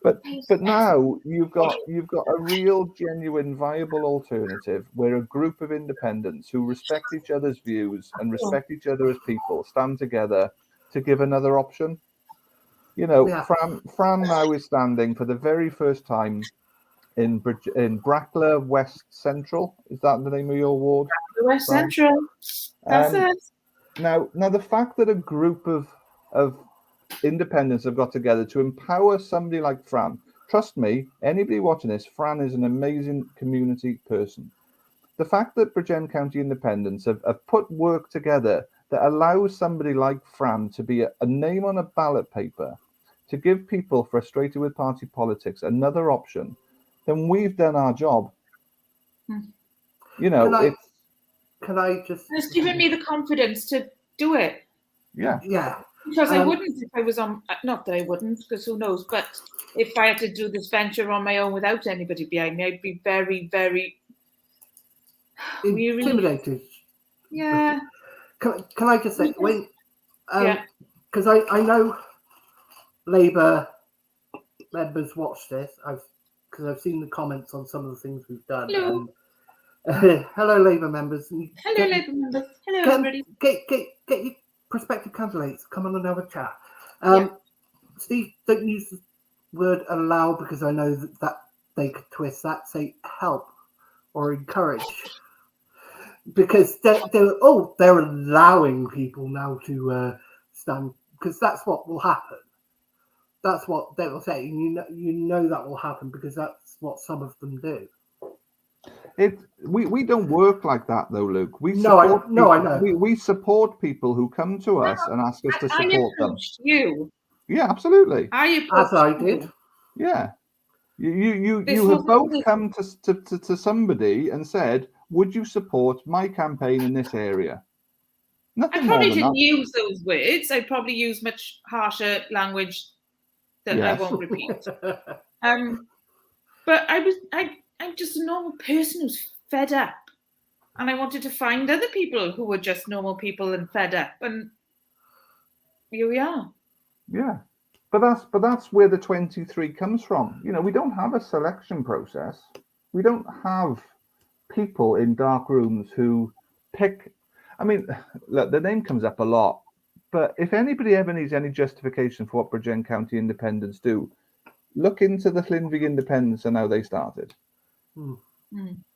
But now you've got a real, genuine, viable alternative where a group of independents who respect each other's views and respect each other as people stand together to give another option. You know, Yeah. Fran now is standing for the very first time in Brackler West Central. Is that the name of your ward? West Central. That's it. Now the fact that a group of independents have got together to empower somebody like Fran. Trust me, anybody watching this, Fran is an amazing community person. The fact that Bridgend County Independents have put work together that allows somebody like Fran to be a name on a ballot paper, to give people frustrated with party politics another option, then we've done our job. You know, Can I just... It's given me the confidence to do it. Yeah. Yeah. Because I wouldn't if I was on, not that I wouldn't, because who knows, but if I had to do this venture on my own without anybody behind me, I'd be very, very intimidated. Yeah. Can I just say, when, Yeah. because I know Labour members watch this, because I've seen the comments on some of the things we've done. Hello. And, hello, Labour members. Hello, Labour members. Hello, everybody. Get your prospective candidates. Come on and have a chat. Steve, don't use the word allow, because I know that they could twist that. Say help or encourage, because they're allowing people now to stand, because that's what will happen. That's what they will say. You know that will happen, because that's what some of them do. We don't work like that though, Luke. I know. We support people who come to us and ask us to support them. You. Yeah, absolutely. As I did. Yeah. You have both come to somebody and said, would you support my campaign in this area? Nothing I probably more than didn't that. use those words. I probably used much harsher language that I won't repeat. But I'm just a normal person who's fed up, and I wanted to find other people who were just normal people and fed up, and here we are. Yeah, but that's where the 23 comes from. You know, we don't have a selection process. We don't have people in dark rooms who pick. I mean, look, the name comes up a lot, but if anybody ever needs any justification for what Bridgend County Independents do, look into the Llinvi Independents and how they started.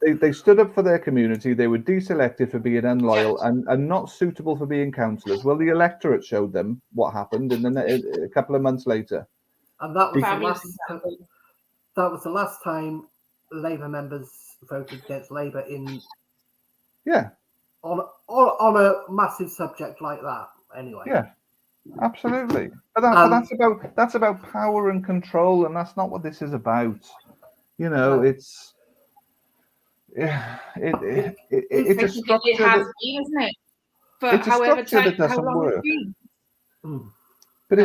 They stood up for their community. They were deselected for being unloyal and not suitable for being councillors. Well, the electorate showed them what happened, and then a couple of months later. And that was the last time Labour members voted against Labour in. Yeah. On a massive subject like that, anyway. Yeah. Absolutely, but that's about power and control, and that's not what this is about. You know, it's a structure that been, isn't it? It's a structure that doesn't work. But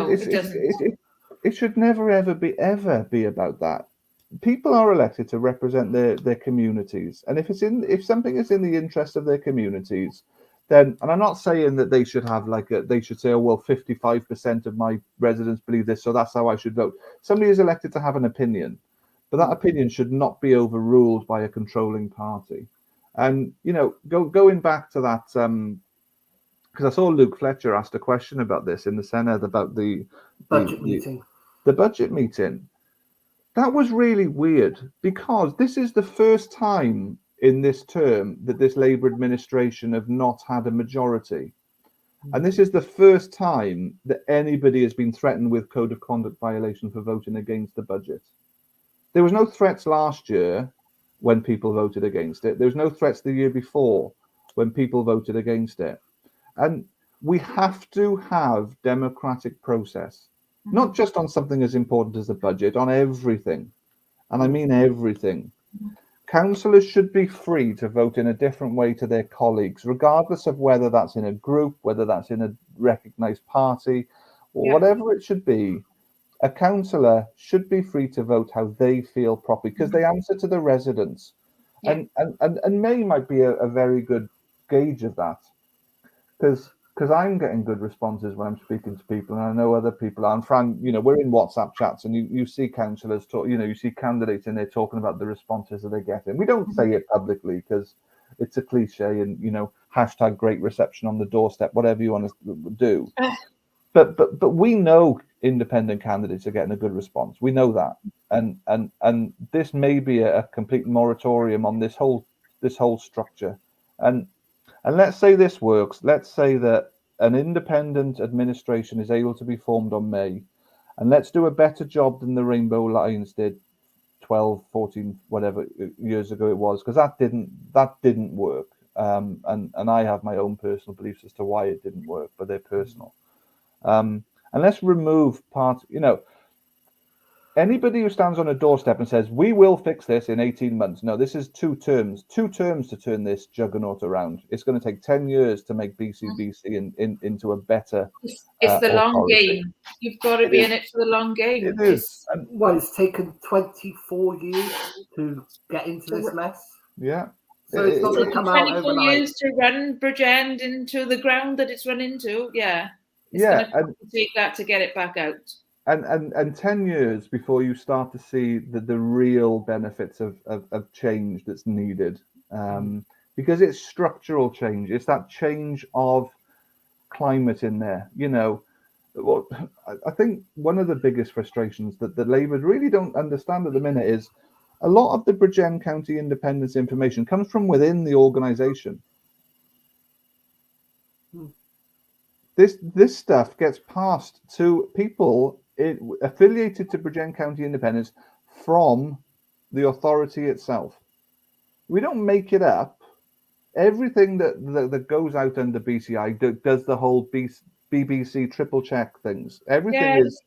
it should never ever be about that. People are elected to represent their communities, and if something is in the interest of their communities, then, and I'm not saying that they should have they should say, oh well, 55% of my residents believe this, so that's how I should vote. Somebody is elected to have an opinion, but that opinion should not be overruled by a controlling party. And you know, going back to that, because I saw Luke Fletcher asked a question about this in the Senate about the budget meeting. The budget meeting. That was really weird, because this is the first time in this term that this Labour administration have not had a majority. And this is the first time that anybody has been threatened with code of conduct violation for voting against the budget. There was no threats last year when people voted against it. There was no threats the year before when people voted against it. And we have to have democratic process, not just on something as important as the budget, on everything. And I mean everything. Councillors should be free to vote in a different way to their colleagues, regardless of whether that's in a group, whether that's in a recognised party, or whatever it should be. A councillor should be free to vote how they feel properly, because they answer to the residents. And May might be a very good gauge of that, because I'm getting good responses when I'm speaking to people, and I know other people are. And Fran, we're in WhatsApp chats, and you see councillors talk, you see candidates in there talking about the responses that they get. And we don't say it publicly because it's a cliche, and hashtag great reception on the doorstep, whatever you want to do. But we know independent candidates are getting a good response. We know that, and this may be a complete moratorium on this whole structure. And let's say this works. Let's say that an independent administration is able to be formed on May, and let's do a better job than the Rainbow Lions did 12, 14, whatever years ago it was, because that didn't work. And I have my own personal beliefs as to why it didn't work, but they're personal. And let's remove part, anybody who stands on a doorstep and says, we will fix this in 18 months. No, this is 2 terms to turn this juggernaut around. It's going to take 10 years to make BCBC into a better It's the long authority. game. You've got to be in it for the long game. It is. Well, it's taken 24 years to get into this mess. Yeah. So it's not going to come out 24 overnight. years to run Bridgend into the ground that it's run into. Yeah. It's Yeah, going to take that to get it back out. And 10 years before you start to see the real benefits of change that's needed, because it's structural change. It's that change of climate in there. Well, I think one of the biggest frustrations that the Labour really don't understand at the minute is a lot of the Bridgend County independence information comes from within the organisation. This stuff gets passed to people affiliated to Bridgend County Independence from the authority itself. We don't make it up. Everything that goes out under BCI does the whole BBC triple check things. Everything is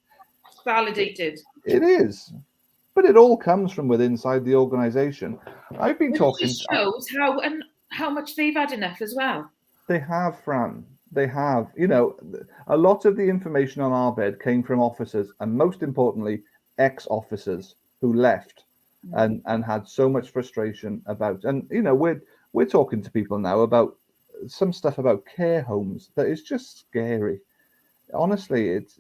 validated. It is, but it all comes from within inside the organisation. I've been talking. It shows how much they've had enough as well. They have, Fran. They have. A lot of the information on our bed came from officers, and most importantly, ex-officers who left and had so much frustration about. And we're talking to people now about some stuff about care homes that is just scary. Honestly, it's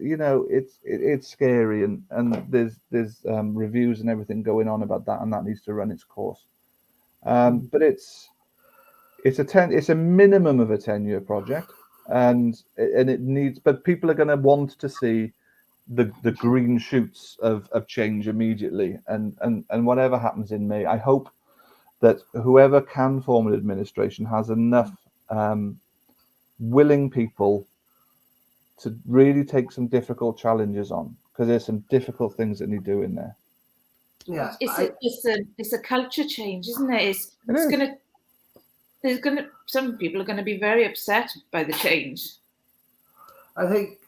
scary, and there's reviews and everything going on about that, and that needs to run its course. But it's a minimum of a 10-year project. And it needs, but people are going to want to see the green shoots of change immediately, and whatever happens in May, I hope that whoever can form an administration has enough willing people to really take some difficult challenges on, because there's some difficult things that need doing there. Yeah, it's a culture change, isn't it? Some people are going to be very upset by the change. I think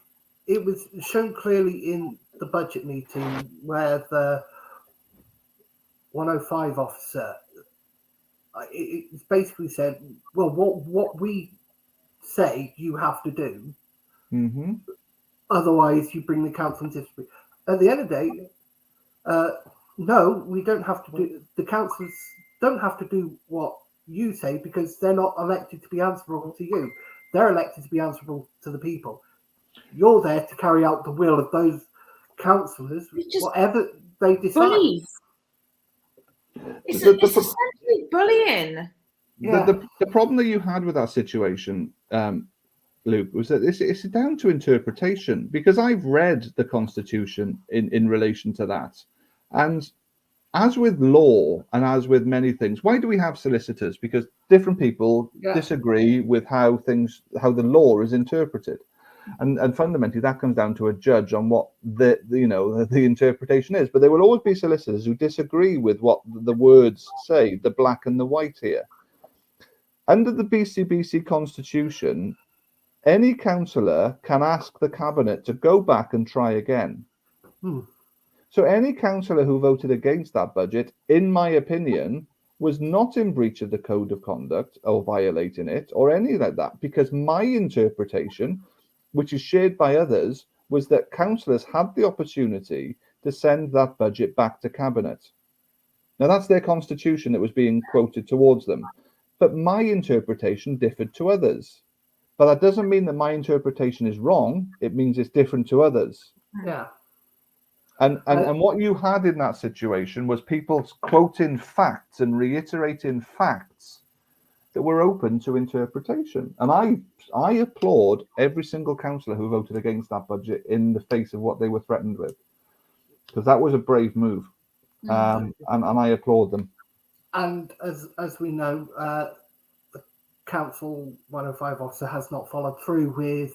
it was shown clearly in the budget meeting where the 105 officer, it basically said, well, what we say you have to do, otherwise you bring the council into dispute. At the end of the day, no, we don't have to do, the councillors don't have to do what you say, because they're not elected to be answerable to you. They're elected to be answerable to the people. You're there to carry out the will of those councillors, whatever they decide. Bullies. It's essentially bullying. Yeah. The problem that you had with that situation, Luke, was that it's down to interpretation, because I've read the Constitution in relation to that, and as with law and as with many things, why do we have solicitors? Because different people disagree with how the law is interpreted. And fundamentally, that comes down to a judge on what the interpretation is. But there will always be solicitors who disagree with what the words say, the black and the white here. Under the BCBC Constitution, any councillor can ask the Cabinet to go back and try again. So any councillor who voted against that budget, in my opinion, was not in breach of the Code of Conduct or violating it or any like that, because my interpretation, which is shared by others, was that councillors had the opportunity to send that budget back to Cabinet. Now, that's their constitution that was being quoted towards them. But my interpretation differed to others. But that doesn't mean that my interpretation is wrong. It means it's different to others. Yeah. And what you had in that situation was people quoting facts and reiterating facts that were open to interpretation. And I applaud every single councillor who voted against that budget in the face of what they were threatened with, because that was a brave move. And I applaud them. And as we know, the Council 105 officer has not followed through with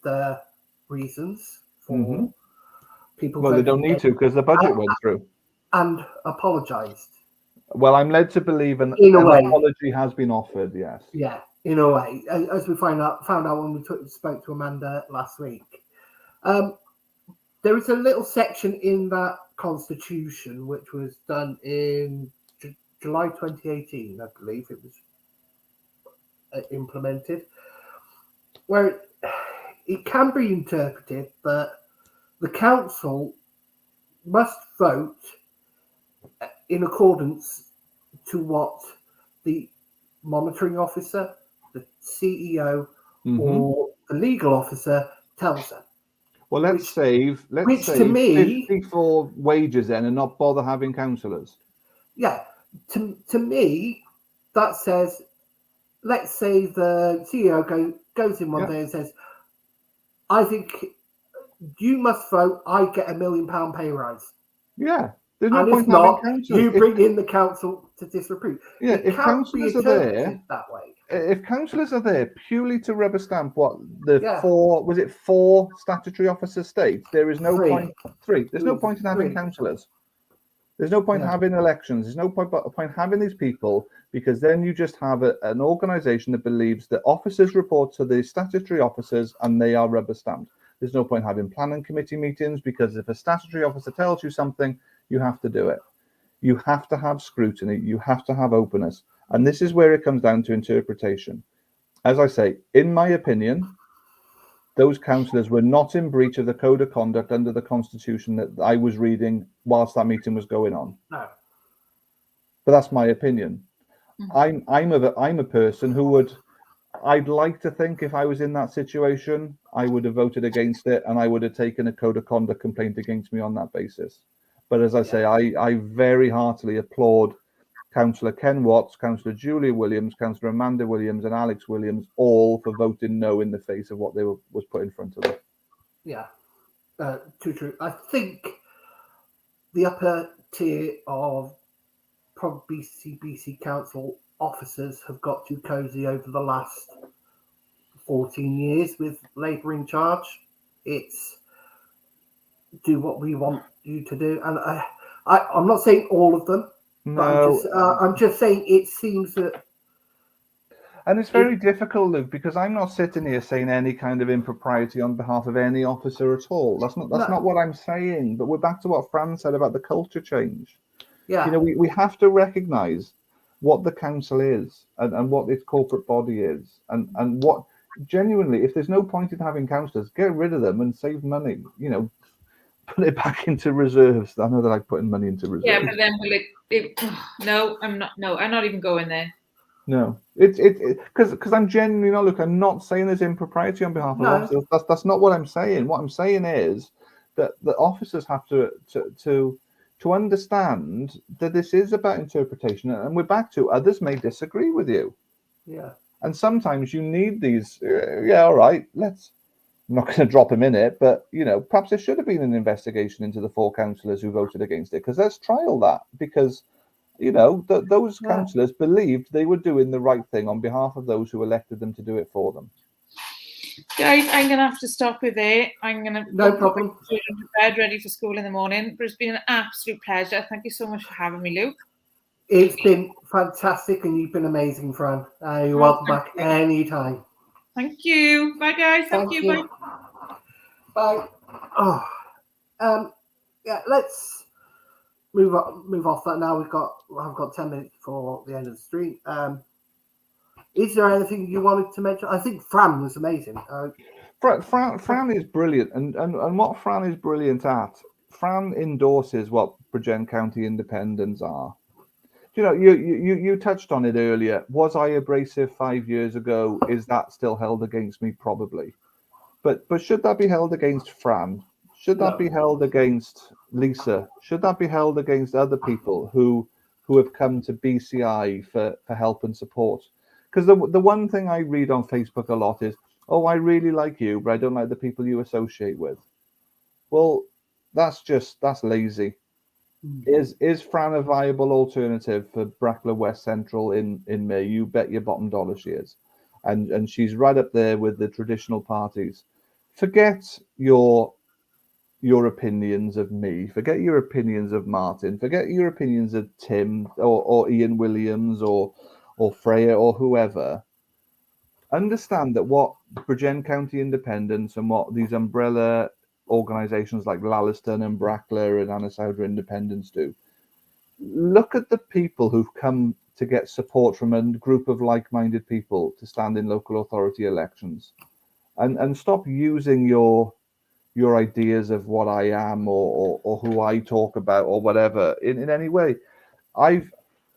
the reasons for people. Well, they don't need to, because the budget went through. And apologised. Well, I'm led to believe an apology has been offered, yes. Yeah, in a way, as we found out when we spoke to Amanda last week. There is a little section in that constitution which was done in July 2018, I believe it was implemented, where it can be interpreted that the council must vote in accordance to what the monitoring officer, the CEO, or the legal officer tells them. Well, let's save 54 wages then and not bother having councillors. Yeah, to me, that says, let's say the CEO goes in one day and says, I think you must vote, I get £1 million pay rise. Yeah. There's no and point if not, councillors. you bring in the council to disapprove. Yeah, if councillors are there that way. If councillors are there purely to rubber stamp what the four statutory officers state, there is no point. There's no point in having councillors. There's no point having elections. There's no point having these people, because then you just have an organisation that believes that officers report to the statutory officers and they are rubber stamped. There's no point having planning committee meetings, because if a statutory officer tells you something, you have to do it. You have to have scrutiny. You have to have openness. And this is where it comes down to interpretation. As I say, in my opinion, those councillors were not in breach of the Code of Conduct under the Constitution that I was reading whilst that meeting was going on. No. But that's my opinion. I'm a person who I'd like to think if I was in that situation, I would have voted against it and I would have taken a Code of Conduct complaint against me on that basis. But as I say, I very heartily applaud Councillor Ken Watts, Councillor Julia Williams, Councillor Amanda Williams and Alex Williams, all for voting no in the face of what was put in front of them. Yeah, too true. I think the upper tier of probably BCBC council officers have got too cosy over the last 14 years with Labour in charge. It's do what we want you to do. And I'm not saying all of them. No, I'm just saying it seems that, and it's very difficult, Luke, because I'm not sitting here saying any kind of impropriety on behalf of any officer at all. That's not what I'm saying. But we're back to what Fran said about the culture change. Yeah, you know, we have to recognise what the council is and what its corporate body is, and what genuinely, if there's no point in having councillors, get rid of them and save money. You know, put it back into reserves. I know they like putting money into reserves. Yeah, but then no, I'm not. No, I'm not even going there. No, it's because I'm genuinely not. Look, I'm not saying there's impropriety on behalf of officers. That's not what I'm saying. What I'm saying is that the officers have to understand that this is about interpretation, and we're back to others may disagree with you. Yeah, and sometimes you need these. Yeah, all right, let's I'm not going to drop him in it, but perhaps there should have been an investigation into the 4 councillors who voted against it, because let's trial that, because those councillors believed they were doing the right thing on behalf of those who elected them to do it for them. Guys, I'm going to have to stop you there. I'm going to put my children to bed, ready for school in the morning. But it's been an absolute pleasure. Thank you so much for having me, Luke. It's been fantastic, and you've been amazing, Fran. You're welcome back anytime. Thank you. Bye, guys. Thank you. Bye. Oh, yeah. Let's move off that now. I've got 10 minutes before the end of the stream. Is there anything you wanted to mention? I think Fran was amazing. Fran is brilliant, and what Fran is brilliant at, Fran endorses what Bridgend County independents are. You touched on it earlier. Was I abrasive 5 years ago? Is that still held against me? Probably. But should that be held against Fran? Should that be held against Lisa? Should that be held against other people who have come to BCI for help and support? Because the one thing I read on Facebook a lot is, oh, I really like you, but I don't like the people you associate with. Well, that's lazy. Is Fran a viable alternative for Bracklow West Central in May? You bet your bottom dollar she is. And she's right up there with the traditional parties. Forget your opinions of me. Forget your opinions of Martin. Forget your opinions of Tim or Ian Williams or Freya or whoever. Understand that what Bridgend County Independents and what these umbrella organisations like Lalliston and Bracklow and Anisowra Independents do. Look at the people who've come to get support from a group of like-minded people to stand in local authority elections, and stop using your ideas of what I am or who I talk about or whatever in any way.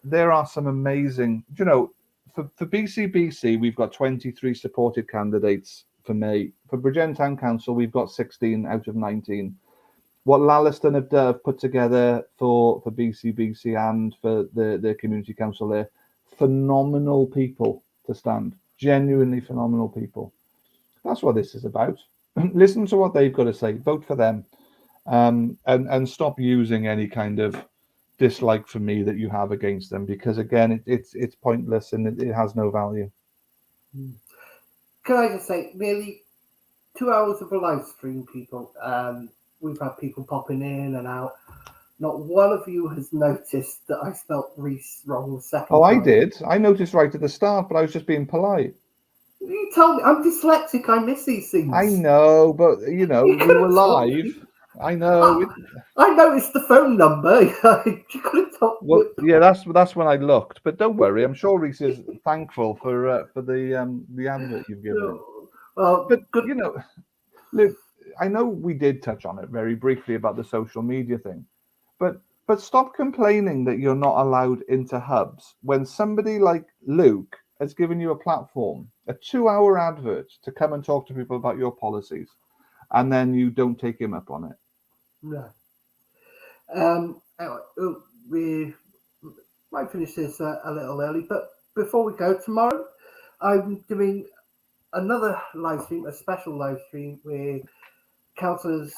There are some amazing, for BCBC, we've got 23 supported candidates for May. For Bridgend Town Council, we've got 16 out of 19. What Lalliston have put together for BCBC and for the community council there, phenomenal people to stand. Genuinely phenomenal people. That's what this is about. Listen to what they've got to say. Vote for them. And stop using any kind of dislike for me that you have against them, because again, it's pointless and it has no value. Can I just say, nearly 2 hours of a live stream, people. We've had people popping in and out. Not one of you has noticed that I spelt Reese wrong the second time. I did. I noticed right at the start, but I was just being polite. You told me I'm dyslexic. I miss these things. I know, but we were live. I know. I noticed the phone number. You could have told me. Well, yeah, that's when I looked. But don't worry, I'm sure Reese is thankful for the advert you've given him. Well, but look, I know we did touch on it very briefly about the social media thing, but stop complaining that you're not allowed into hubs when somebody like Luke has given you a platform, a 2-hour advert to come and talk to people about your policies, and then you don't take him up on it. No. We might finish this a little early, but before we go, tomorrow I'm doing another live stream, a special live stream with councillors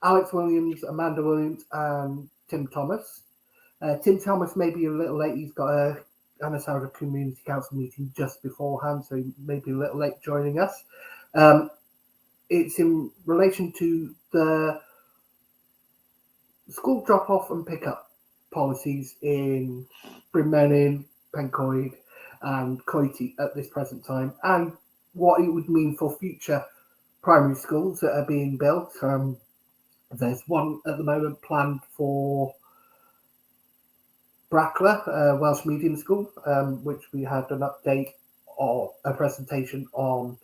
Alex Williams, Amanda Williams, and Tim Thomas. Tim Thomas may be a little late. He's got a Anisowra Community Council meeting just beforehand, so he may be a little late joining us. It's in relation to the school drop-off and pick-up policies in Brimmennin, Pencoed and Coity at this present time, and what it would mean for future primary schools that are being built. There's one at the moment planned for Bracklow, Welsh Medium School, which we had an update or a presentation on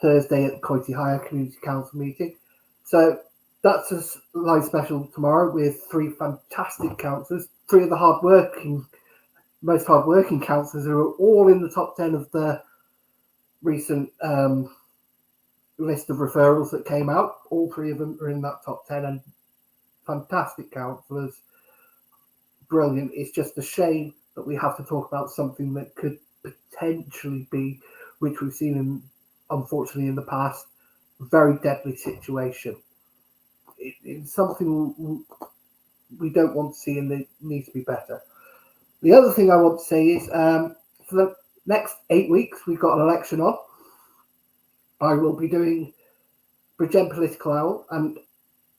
Thursday at the Coity Higher Community Council meeting. So that's a live special tomorrow with 3 fantastic councillors, 3 of the most hardworking councillors who are all in the top 10 of the recent list of referrals that came out. All 3 of them are in that top 10 and fantastic councillors. Brilliant. It's just a shame that we have to talk about something that could potentially be, which we've seen unfortunately in the past, very deadly situation. It's something we don't want to see, and it needs to be better. The other thing I want to say is, for the next 8 weeks, we've got an election on. I will be doing Bridgend Political Hour, and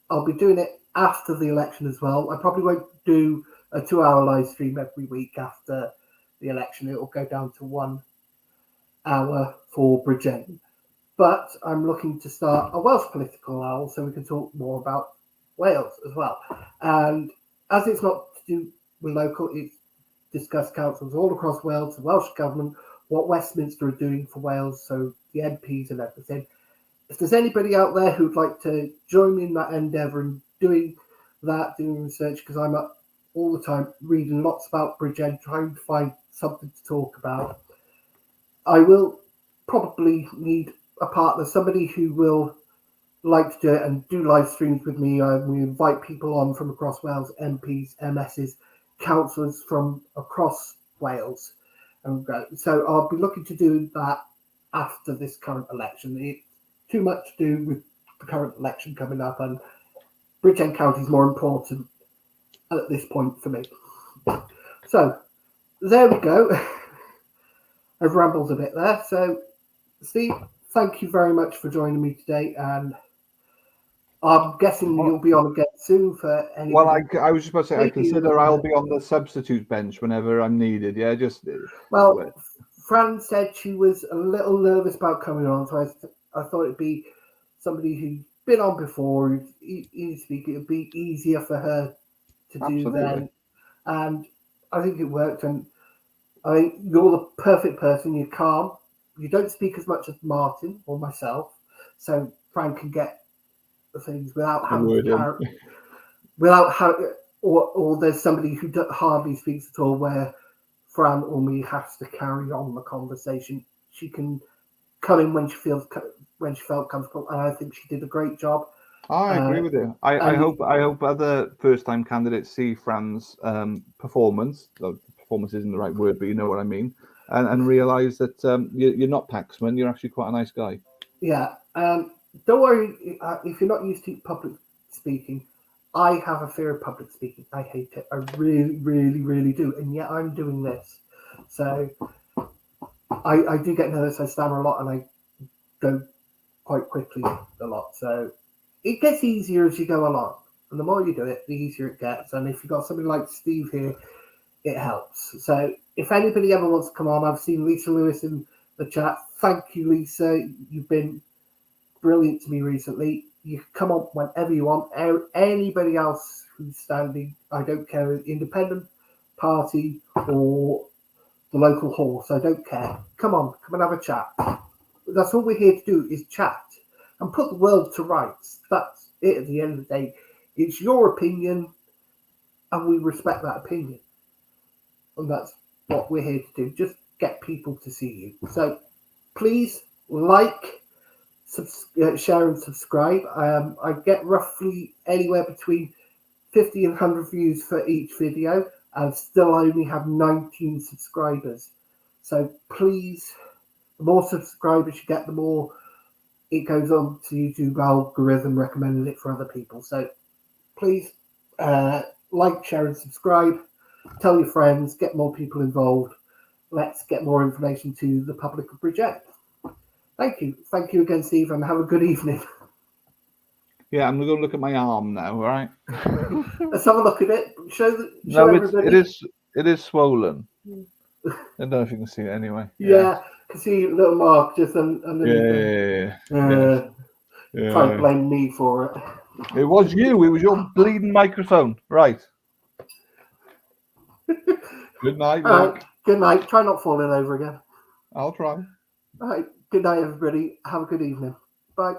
I'll be doing it after the election as well. I probably won't do a 2-hour live stream every week after the election. It will go down to 1 hour for Bridgend. But I'm looking to start a Welsh Political Hour so we can talk more about Wales as well. And as it's not to do with local, it's discuss councils all across Wales, the Welsh Government, what Westminster are doing for Wales, so the MPs and everything. If there's anybody out there who'd like to join me in that endeavour and doing research, because I'm up all the time reading lots about Bridgend, trying to find something to talk about, I will probably need a partner, somebody who will like to do it and do live streams with me. We invite people on from across Wales, MPs, MSs, councillors from across Wales. And so I'll be looking to do that after this current election. It's too much to do with the current election coming up, and Bridgend County is more important at this point for me. So there we go. I've rambled a bit there. So Steve, thank you very much for joining me today, and I'm guessing you'll be on again soon for any. Well, I was just about to say, I consider I'll be on the substitute bench whenever I'm needed. Yeah, Well, Fran said she was a little nervous about coming on, so I thought it'd be somebody who's been on before, it'd be easier for her to do then. And I think it worked. And I think you're the perfect person. You're calm. You don't speak as much as Martin or myself, so Fran can get the things without having to or there's somebody who hardly speaks at all, where Fran or me has to carry on the conversation. She can come in when she felt comfortable, and I think she did a great job. I agree with you. I hope other first-time candidates see Fran's performance. Well, performance isn't the right word, but you know what I mean, and realise that you're not Paxman. You're actually quite a nice guy. Yeah. Don't worry if you're not used to public speaking. I have a fear of public speaking. I hate it. I really, really, really do. And yet I'm doing this. So I do get nervous. I stammer a lot, and I go quite quickly a lot. So it gets easier as you go along. And the more you do it, the easier it gets. And if you've got somebody like Steve here, it helps. So if anybody ever wants to come on, I've seen Lisa Lewis in the chat. Thank you, Lisa. You've been brilliant to me recently. You can come on whenever you want. Anybody else who's standing, I don't care, independent party or the local horse, I don't care. Come on, come and have a chat. That's all we're here to do, is chat and put the world to rights. That's it at the end of the day. It's your opinion, and we respect that opinion. And that's what we're here to do, just get people to see you. So please like, share and subscribe. I get roughly anywhere between 50 and 100 views for each video, and still only have 19 subscribers. So please, the more subscribers you get, the more it goes on to YouTube algorithm recommending it for other people. So please like, share and subscribe. Tell your friends, get more people involved. Let's get more information to the public of Bridgend. Thank you. Thank you again, Steve, and have a good evening. Yeah, I'm going to go look at my arm now, all right? Let's have a look at it. Show everybody. It is swollen. I don't know if you can see it anyway. Yeah, I can see a little mark just underneath. Yeah. Try and blame me for it. It was you. It was your bleeding microphone. Right. Good night, Mark. Good night. Try not falling over again. I'll try. All right. Good night, everybody. Have a good evening. Bye.